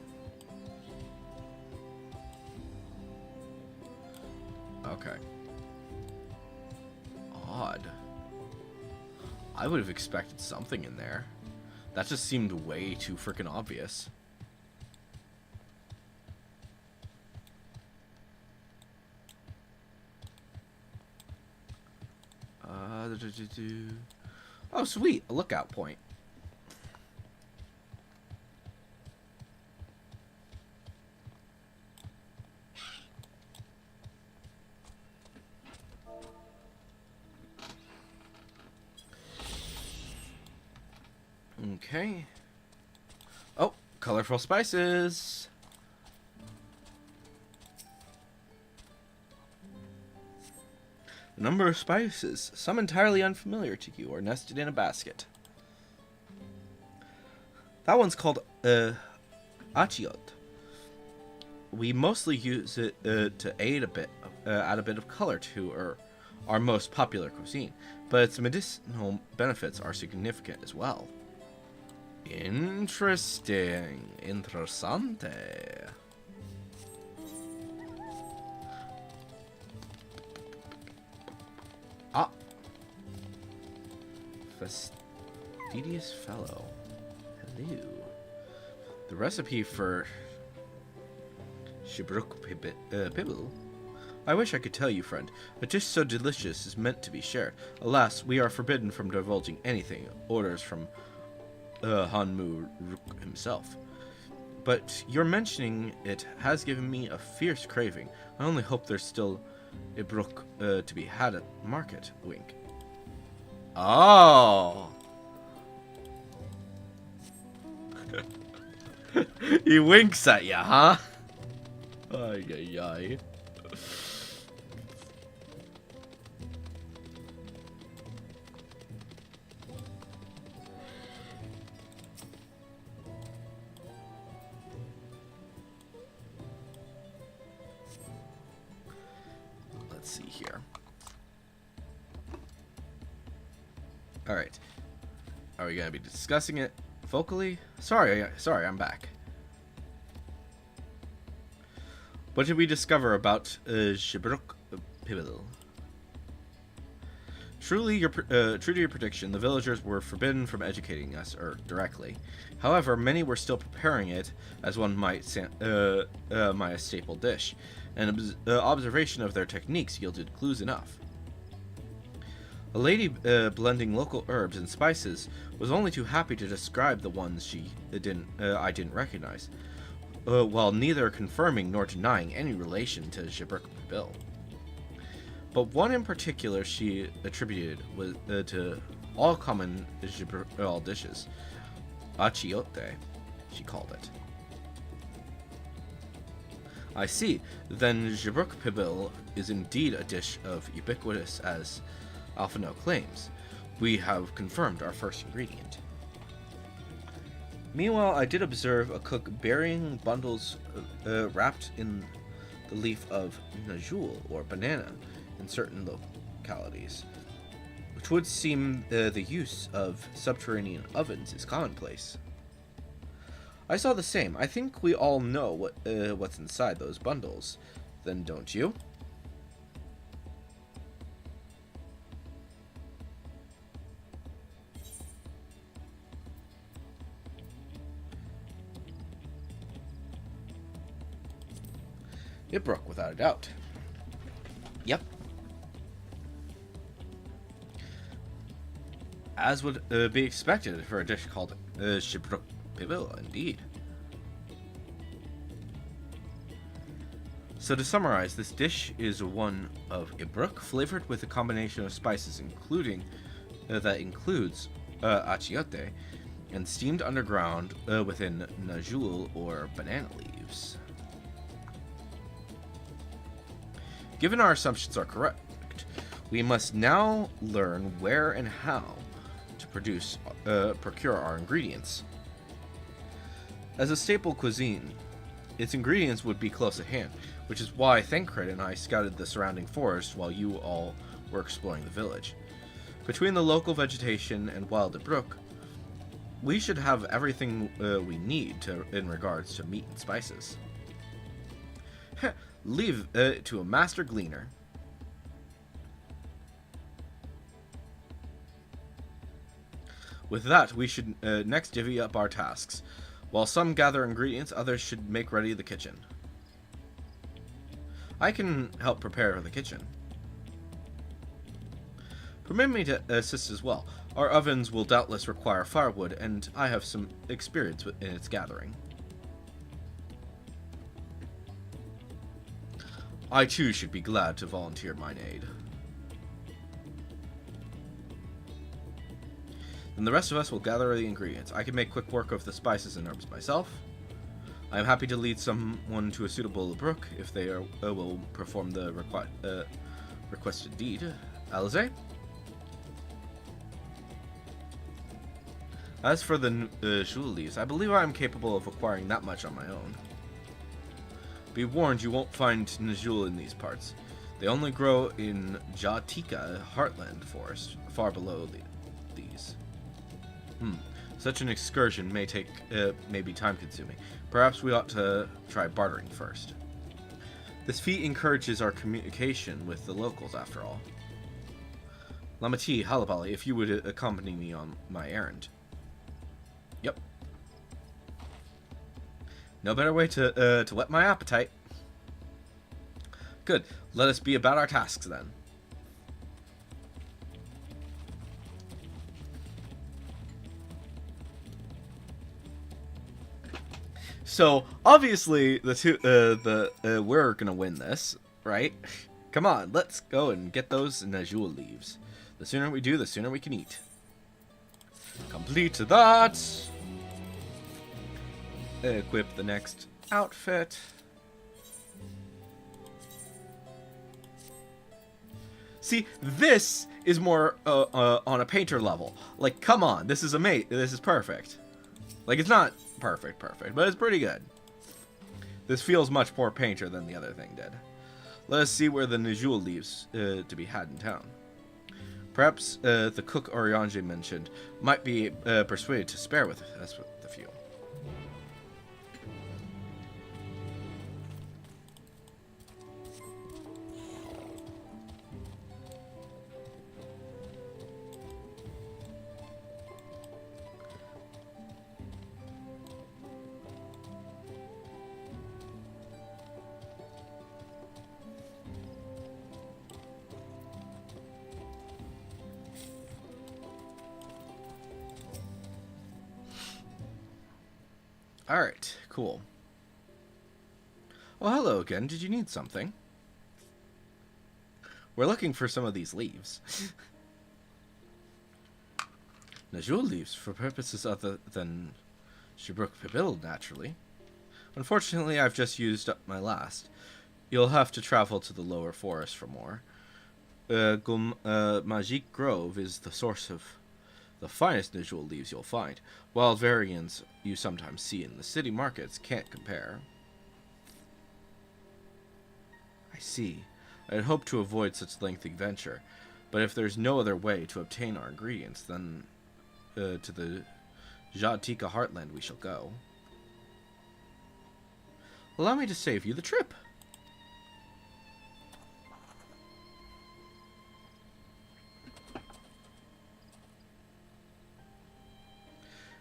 Okay. Odd. I would have expected something in there. That just seemed way too freaking obvious. Oh, sweet. A lookout point. Okay. Oh, colorful spices. A number of spices, some entirely unfamiliar to you, are nested in a basket. That one's called achiot. We mostly use it to add a bit of color to our most popular cuisine, but its medicinal benefits are significant as well. Interesting. Interessante. Ah. Fastidious fellow. Hello. The recipe for Shibruk Pibble. I wish I could tell you, friend. A dish so delicious is meant to be shared. Alas, we are forbidden from divulging anything. Orders from Hanmu himself. But your mentioning it has given me a fierce craving. I only hope there's still a brook to be had at market. Wink. Oh. He winks at you, huh? Ay, ay, ay. Let's see here. All right. Are we gonna be discussing it vocally? Sorry, I'm back. What did we discover about Shibruk Pibble? True to your prediction, the villagers were forbidden from educating us directly. However, many were still preparing it as one might my staple dish, and observation of their techniques yielded clues enough. A lady blending local herbs and spices was only too happy to describe the ones I didn't recognize, while neither confirming nor denying any relation to Shibruk Pibble. But one in particular she attributed to all common Shibruk dishes. Achiote, she called it. I see. Then Shibruk Pibble is indeed a dish of ubiquitous as Alphino claims. We have confirmed our first ingredient. Meanwhile, I did observe a cook burying bundles wrapped in the leaf of najul, or banana, in certain localities, which would seem the use of subterranean ovens is commonplace. I saw the same. I think we all know what's inside those bundles, then don't you? It broke without a doubt. Yep. As would be expected for a dish called Shibruk Pibble, indeed. So to summarize, this dish is one of Ibruk flavored with a combination of spices, including that includes achiote, and steamed underground within najul or banana leaves. Given our assumptions are correct, we must now learn where and how to procure our ingredients. As a staple cuisine, its ingredients would be close at hand, which is why Thancred and I scouted the surrounding forest while you all were exploring the village. Between the local vegetation and Wilder Brook, we should have everything we need in regards to meat and spices. Leave to a master gleaner. With that, we should next divvy up our tasks. While some gather ingredients, others should make ready the kitchen. I can help prepare the kitchen. Permit me to assist as well. Our ovens will doubtless require firewood, and I have some experience in its gathering. I too should be glad to volunteer mine aid. Then the rest of us will gather the ingredients. I can make quick work of the spices and herbs myself. I am happy to lead someone to a suitable brook if they will perform the requested deed. Alize? As for the jewel leaves, I believe I am capable of acquiring that much on my own. Be warned, you won't find Najul in these parts. They only grow in Jatika Heartland Forest, far below these. Such an excursion may be time-consuming. Perhaps we ought to try bartering first. This feat encourages our communication with the locals, after all. Lamati, Halabali, if you would accompany me on my errand. Yep. No better way to whet my appetite. Good. Let us be about our tasks then. So obviously we're gonna win this, right? Come on, let's go and get those Najul leaves. The sooner we do, the sooner we can eat. Complete that. Equip the next outfit. See, this is more on a painter level. Like, come on, this is this is perfect. Like, it's not perfect, but it's pretty good. This feels much more painter than the other thing did. Let us see where the Najul leaves to be had in town. Perhaps the cook Oriange mentioned might be persuaded to spare with us the few. Alright, cool. Well, hello again. Did you need something? We're looking for some of these leaves. Najul leaves for purposes other than Shibruk Pibil, naturally. Unfortunately, I've just used up my last. You'll have to travel to the lower forest for more. Magic Grove is the source of the finest Najul leaves you'll find. Wild variants you sometimes see in the city markets can't compare. I see. I'd hoped to avoid such lengthy venture, but if there's no other way to obtain our ingredients, then to the Jatika Heartland we shall go. Allow me to save you the trip.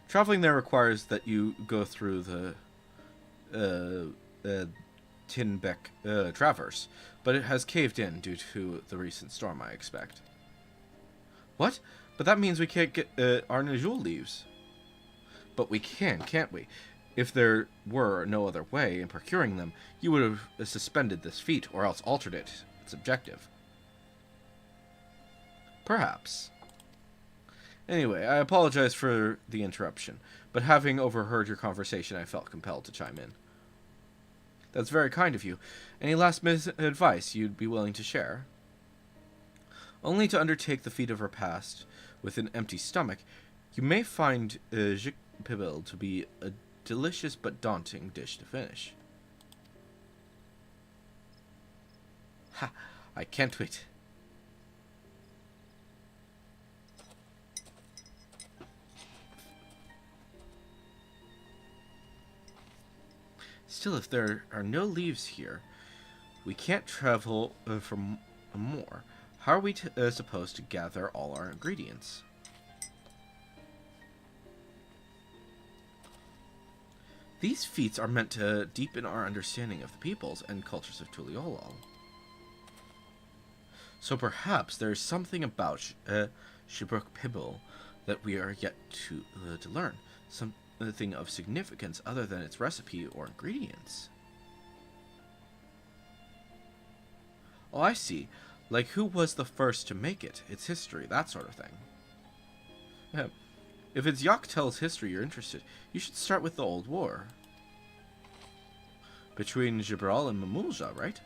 Traveling there requires that you go through the Tinbeck Traverse, but it has caved in due to the recent storm, I expect. What? But that means we can't get our Najul leaves. But we can, can't we? If there were no other way in procuring them, you would have suspended this feat, or else altered its objective. Perhaps. Anyway, I apologize for the interruption, but having overheard your conversation, I felt compelled to chime in. That's very kind of you. Any last-minute advice you'd be willing to share? Only to undertake the feat of repast with an empty stomach, you may find Pibil to be a delicious but daunting dish to finish. Ha! I can't wait. Still, if there are no leaves here, we can't travel for more. How are we supposed to gather all our ingredients? These feats are meant to deepen our understanding of the peoples and cultures of Tuliolol. So perhaps there is something about Shibruk Pibil that we are yet to learn. Something of significance other than its recipe or ingredients. Oh, I see. Like who was the first to make it, its history, that sort of thing. Yeah. If it's Yoctel's history you're interested, you should start with the Old War. Between Gibral and Mamulja, right?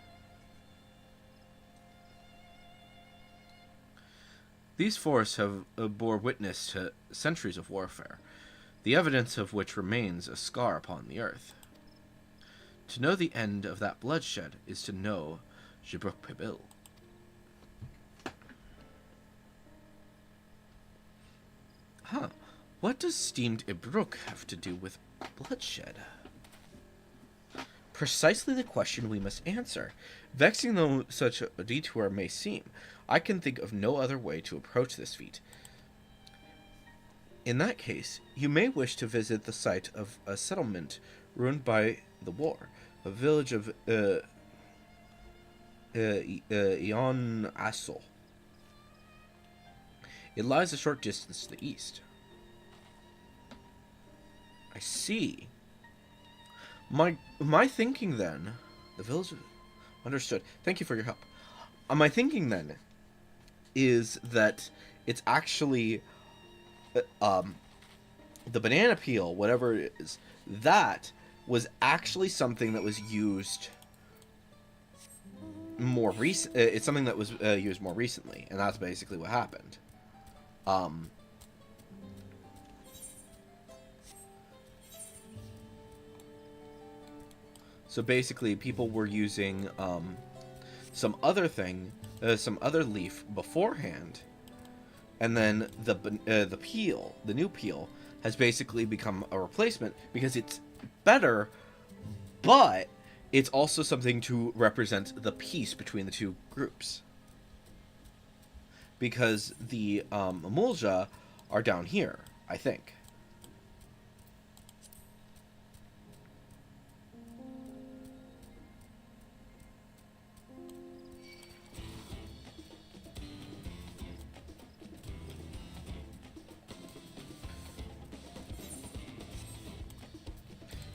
These forests have bore witness to centuries of warfare, the evidence of which remains a scar upon the earth. To know the end of that bloodshed is to know Shibruk Pibil. Huh. What does steamed Ibruk have to do with bloodshed? Precisely the question we must answer. Vexing though such a detour may seem, I can think of no other way to approach this feat. In that case, you may wish to visit the site of a settlement ruined by the war, a village of Ion Asol. It lies a short distance to the east. I see. My thinking then, the village of... Understood. Thank you for your help. My thinking then is that it's actually the banana peel, whatever it is, that was actually something that was used more recent. It's something that was used more recently, and that's basically what happened. So basically, people were using some other thing, some other leaf beforehand, and then the peel, the new peel, has basically become a replacement because it's better, but it's also something to represent the peace between the two groups. Because the Amulja are down here, I think.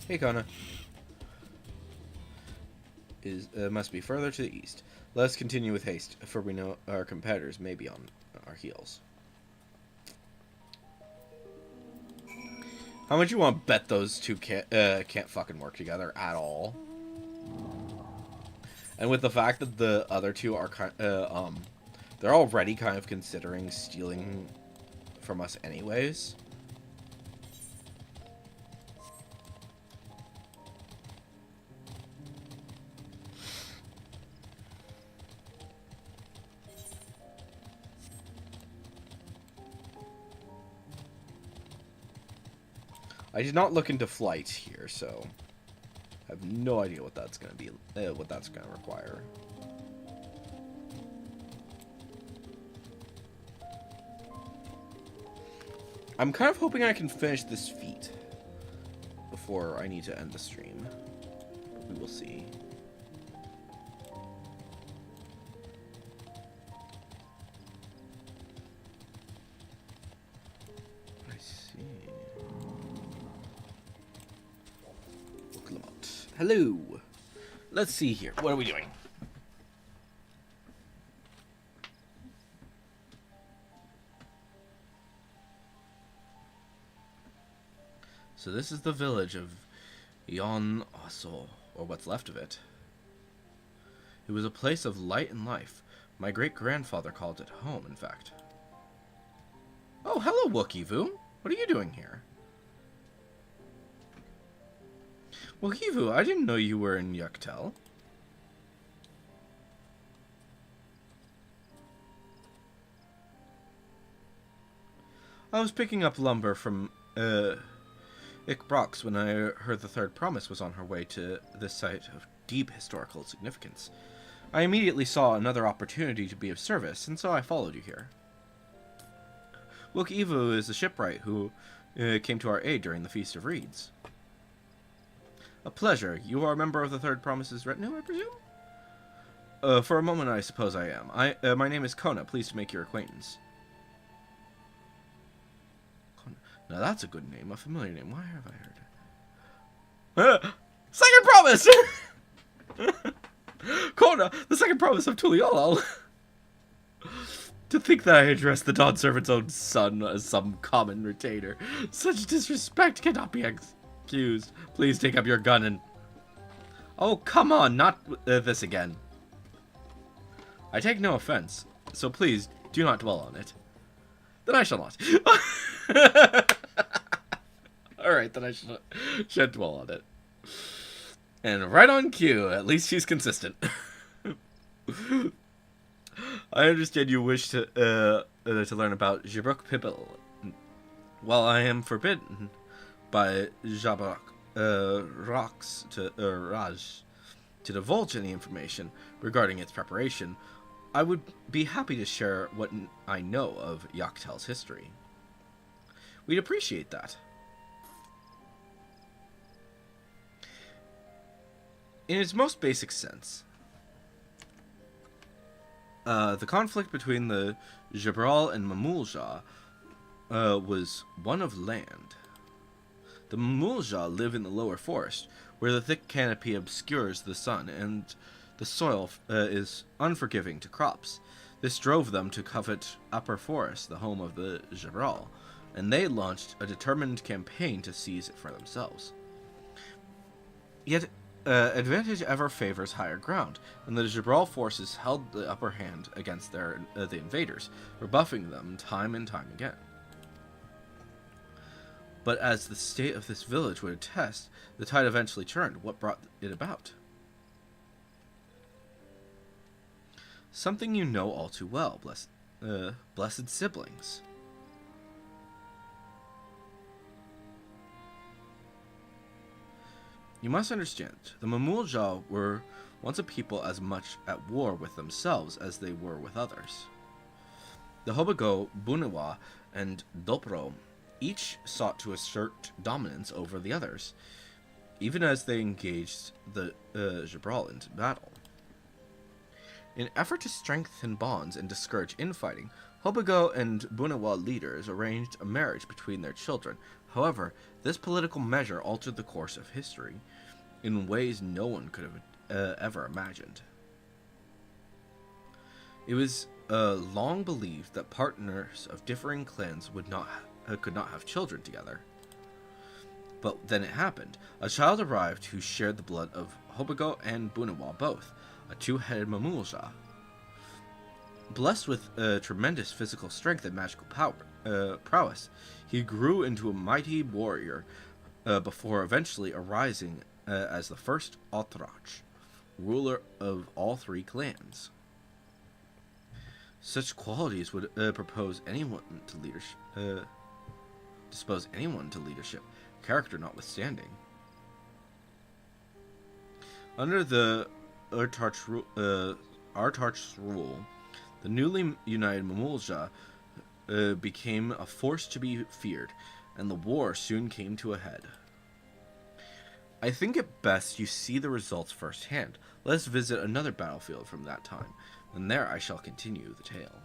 Hey, Kona. Must be further to the east. Let us continue with haste, for we know our competitors may be on our heels. How much you want to bet those two can't fucking work together at all? And with the fact that the other two are they're already kind of considering stealing from us anyways. I did not look into flight here, so I have no idea what that's going to be, what that's going to require. I'm kind of hoping I can finish this feat before I need to end the stream. But we will see. Hello. Let's see here. What are we doing? So this is the village of Yon Oso, or what's left of it. It was a place of light and life. My great-grandfather called it home, in fact. Oh, hello, Wookievu. What are you doing here? Wookievu, I didn't know you were in Yuktel. I was picking up lumber from, Ikbrox when I heard the Third Promise was on her way to this site of deep historical significance. I immediately saw another opportunity to be of service, and so I followed you here. Wookievu is the shipwright who came to our aid during the Feast of Reeds. A pleasure. You are a member of the Third Promise's retinue, I presume? For a moment, I suppose I am. My name is Kona. Pleased to make your acquaintance. Kona. Now that's a good name, a familiar name. Why have I heard it? Second Promise! Kona, the Second Promise of Tuliolal. To think that I addressed the Dawn Servant's own son as some common retainer. Such disrespect cannot be excused. Please take up your gun and... Oh, come on, not this again. I take no offense, so please do not dwell on it. Then I shall not. Alright, then I should dwell on it. And right on cue, at least she's consistent. I understand you wish to learn about Jibruk Pibble. While I am forbidden by Jabrak Rocks to Raj to divulge any information regarding its preparation, I would be happy to share what I know of Yaktel's history. We'd appreciate that. In its most basic sense, the conflict between the Jabral and Mamulja was one of land. The Mamulja live in the lower forest, where the thick canopy obscures the sun, and the soil is unforgiving to crops. This drove them to covet upper forest, the home of the Jabral, and they launched a determined campaign to seize it for themselves. Yet, advantage ever favors higher ground, and the Jabral forces held the upper hand against the invaders, rebuffing them time and time again. But as the state of this village would attest, the tide eventually turned. What brought it about? Something you know all too well, blessed siblings. You must understand, the Mamulja were once a people as much at war with themselves as they were with others. The Hobago, Bunawa, and Dopro each sought to assert dominance over the others, even as they engaged the Jabral into battle. In an effort to strengthen bonds and discourage infighting, Hobago and Bunawa leaders arranged a marriage between their children. However, this political measure altered the course of history in ways no one could have ever imagined. It was long believed that partners of differing clans could not have children together. But then it happened. A child arrived who shared the blood of Hobago and Bunawa both, a two-headed Mamulja. Blessed with tremendous physical strength and magical prowess, he grew into a mighty warrior before eventually arising as the first Otrach, ruler of all three clans. Such qualities would dispose anyone to leadership, character notwithstanding. Under the Artarch's rule, the newly united Mamulja became a force to be feared, and the war soon came to a head. I think it best you see the results firsthand. Let us visit another battlefield from that time, and there I shall continue the tale.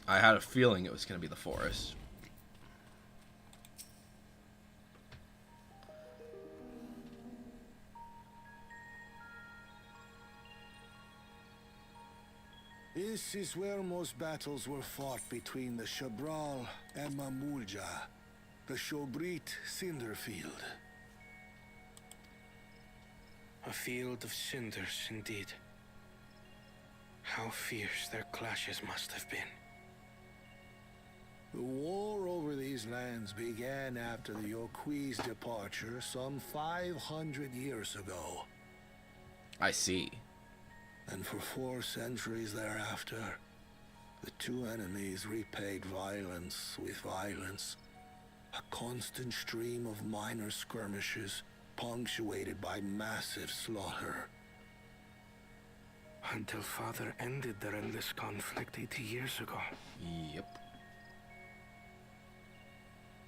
I had a feeling it was going to be the forest. This is where most battles were fought between the Shabral and Mamulja, the Shobrit Cinderfield. A field of cinders, indeed. How fierce their clashes must have been. The war over these lands began after the Yokui's departure some 500 years ago. I see. And for 4 centuries thereafter, the two enemies repaid violence with violence. A constant stream of minor skirmishes, punctuated by massive slaughter. Until Father ended their endless conflict 80 years ago. Yep.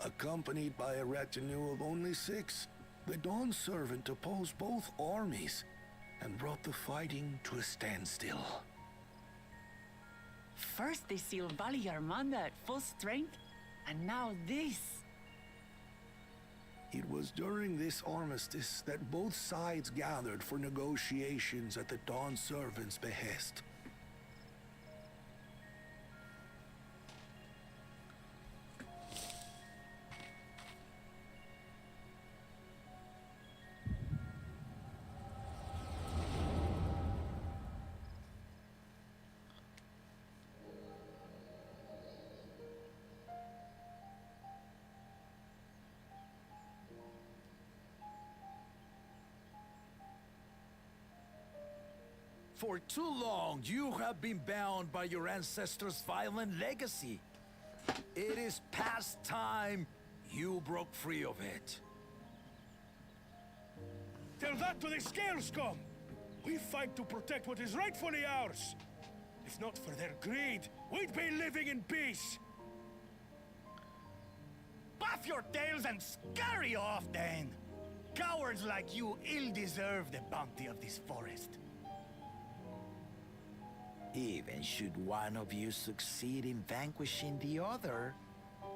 Accompanied by a retinue of only 6, the Dawn Servant opposed both armies and brought the fighting to a standstill. First they sealed Valley Armanda at full strength, and now this. It was during this armistice that both sides gathered for negotiations at the Dawn Servant's behest. For too long, you have been bound by your ancestors' violent legacy. It is past time you broke free of it. Tell that to the Scale Scum! We fight to protect what is rightfully ours. If not for their greed, we'd be living in peace. Puff your tails and scurry off, then! Cowards like you ill deserve the bounty of this forest. Even should one of you succeed in vanquishing the other,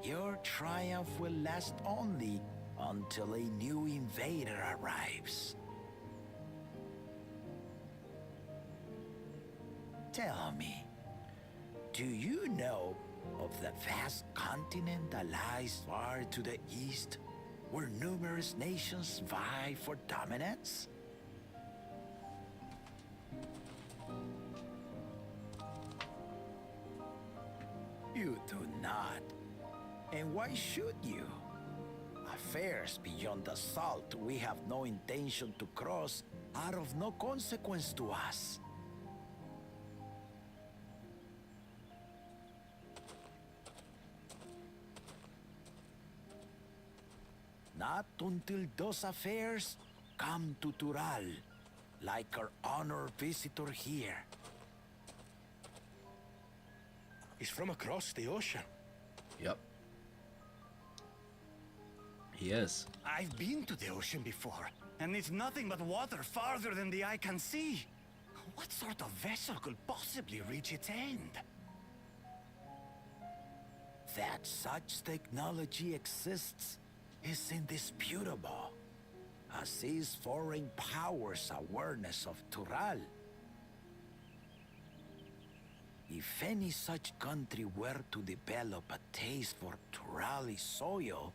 your triumph will last only until a new invader arrives. Tell me, do you know of the vast continent that lies far to the east, where numerous nations vie for dominance? You do not. And why should you? Affairs beyond the salt we have no intention to cross are of no consequence to us. Not until those affairs come to Tural, like our honored visitor here. He's from across the ocean. Yep. He is. I've been to the ocean before, and it's nothing but water farther than the eye can see. What sort of vessel could possibly reach its end? That such technology exists is indisputable, as is foreign powers' awareness of Tural. If any such country were to develop a taste for Turali soil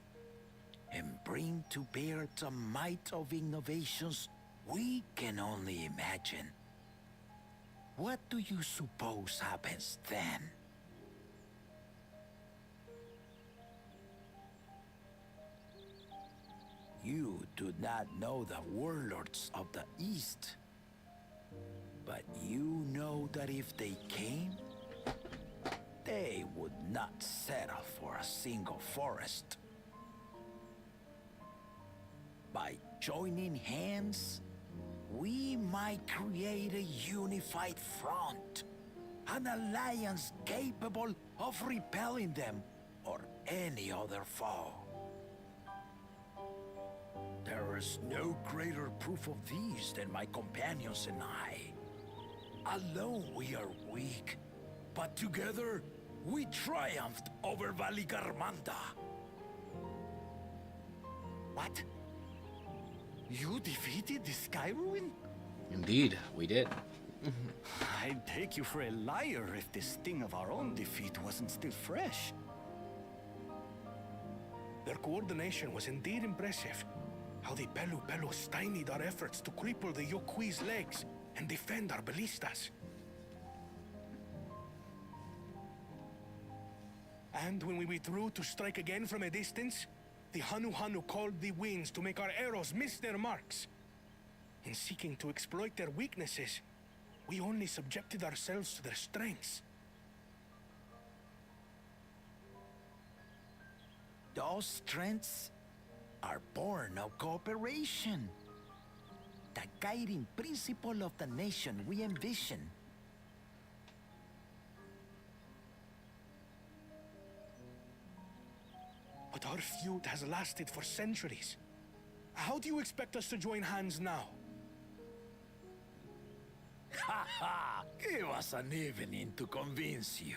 and bring to bear the might of innovations we can only imagine, what do you suppose happens then? You do not know the warlords of the East. But you know that if they came, they would not settle for a single forest. By joining hands, we might create a unified front, an alliance capable of repelling them or any other foe. There is no greater proof of these than my companions and I. Alone we are weak, but together We triumphed over Valigarmanda. What? You defeated the Sky Ruin? Indeed, we did. I'd take you for a liar if the sting of our own defeat wasn't still fresh. Their coordination was indeed impressive. How the Pelu stymied our efforts to cripple the Yokui's legs and defend our ballistas. And when we withdrew to strike again from a distance, the Hanu called the winds to make our arrows miss their marks. In seeking to exploit their weaknesses, we only subjected ourselves to their strengths. Those strengths are born of cooperation. The guiding principle of the nation we envision. But our feud has lasted for centuries. How do you expect us to join hands now? Ha ha! Give us an evening to convince you.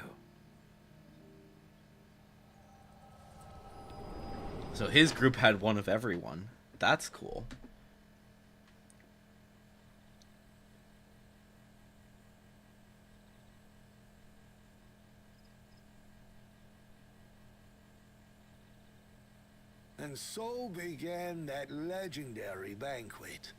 So his group had one of everyone. That's cool. And so began that legendary banquet.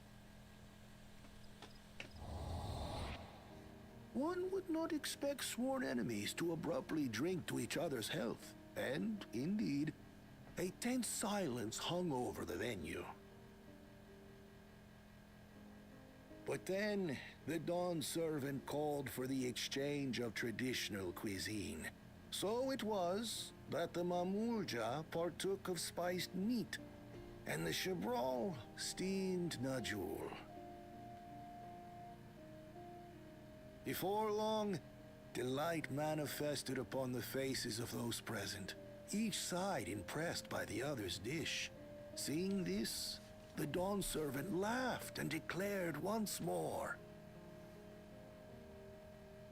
One would not expect sworn enemies to abruptly drink to each other's health, and, indeed, a tense silence hung over the venue. But then, the Dawn servant called for the exchange of traditional cuisine. So it was that the Mamulja partook of spiced meat, and the Chebral steamed najul. Before long, delight manifested upon the faces of those present, each side impressed by the other's dish. Seeing this, the Dawn servant laughed and declared once more.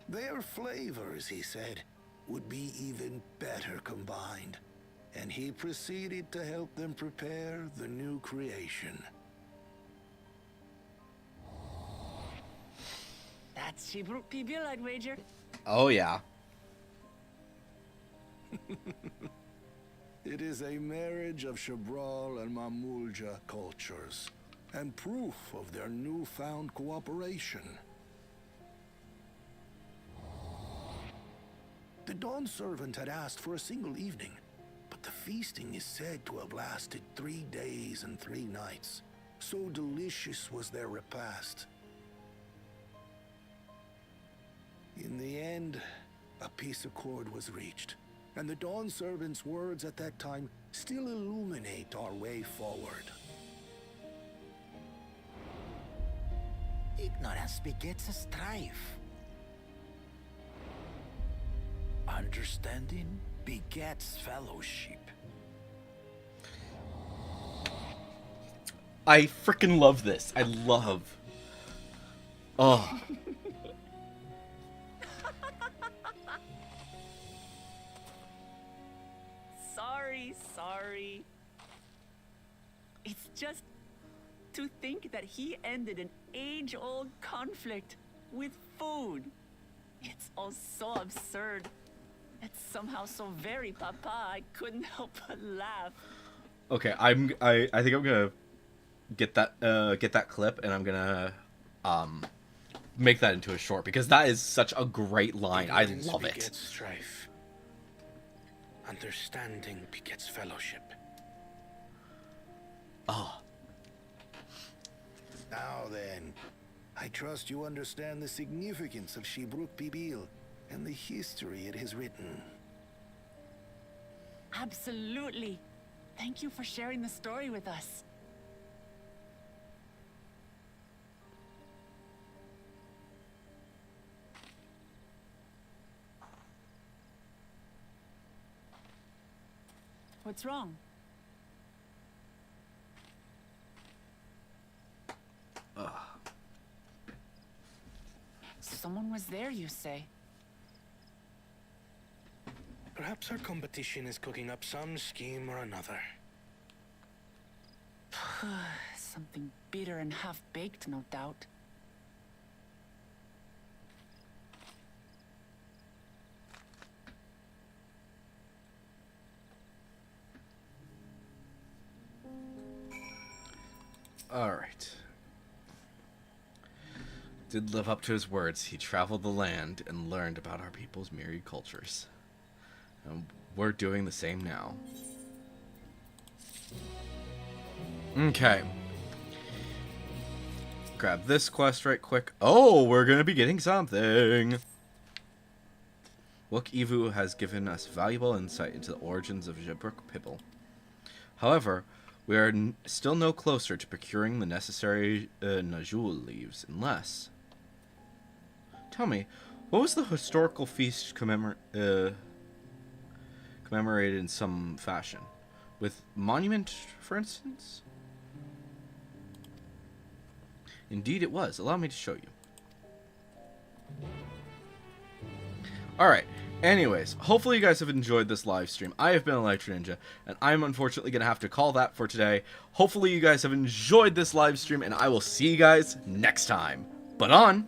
Their flavors, he said, would be even better combined, and he proceeded to help them prepare the new creation. That's Shibruk Pibil, I'd wager. Oh, yeah. It is a marriage of Chebral and Mamulja cultures, and proof of their newfound cooperation. The Dawn servant had asked for a single evening, but the feasting is said to have lasted 3 days and 3 nights. So delicious was their repast. In the end, a peace accord was reached, and the Dawn servant's words at that time still illuminate our way forward. Ignorance begets a strife. Understanding begets fellowship. I freaking love this. I love. Oh. Sorry. It's just to think that he ended an age-old conflict with food. It's all so absurd. It's somehow so very papa, I couldn't help but laugh. Okay, I think I'm gonna get that clip, and I'm gonna make that into a short, because that is such a great line. I love it. Begets strife. Understanding begets fellowship. Oh. Now then, I trust you understand the significance of Shibruk Pibil and the history it has written. Absolutely. Thank you for sharing the story with us. What's wrong? Someone was there, you say? Perhaps our competition is cooking up some scheme or another. Something bitter and half-baked, no doubt. Alright. Did live up to his words. He traveled the land and learned about our people's myriad cultures. And we're doing the same now. Okay. Grab this quest right quick. Oh, we're gonna be getting something! Wook Evu has given us valuable insight into the origins of Jabruk Pibble. However, we are still no closer to procuring the necessary Najul leaves, unless... Tell me, what was the historical feast commemorated in some fashion? With monument, for instance? Indeed it was. Allow me to show you. Alright. Anyways, hopefully you guys have enjoyed this live stream. I have been Electro Ninja, and I'm unfortunately going to have to call that for today. Hopefully you guys have enjoyed this live stream, and I will see you guys next time. But on...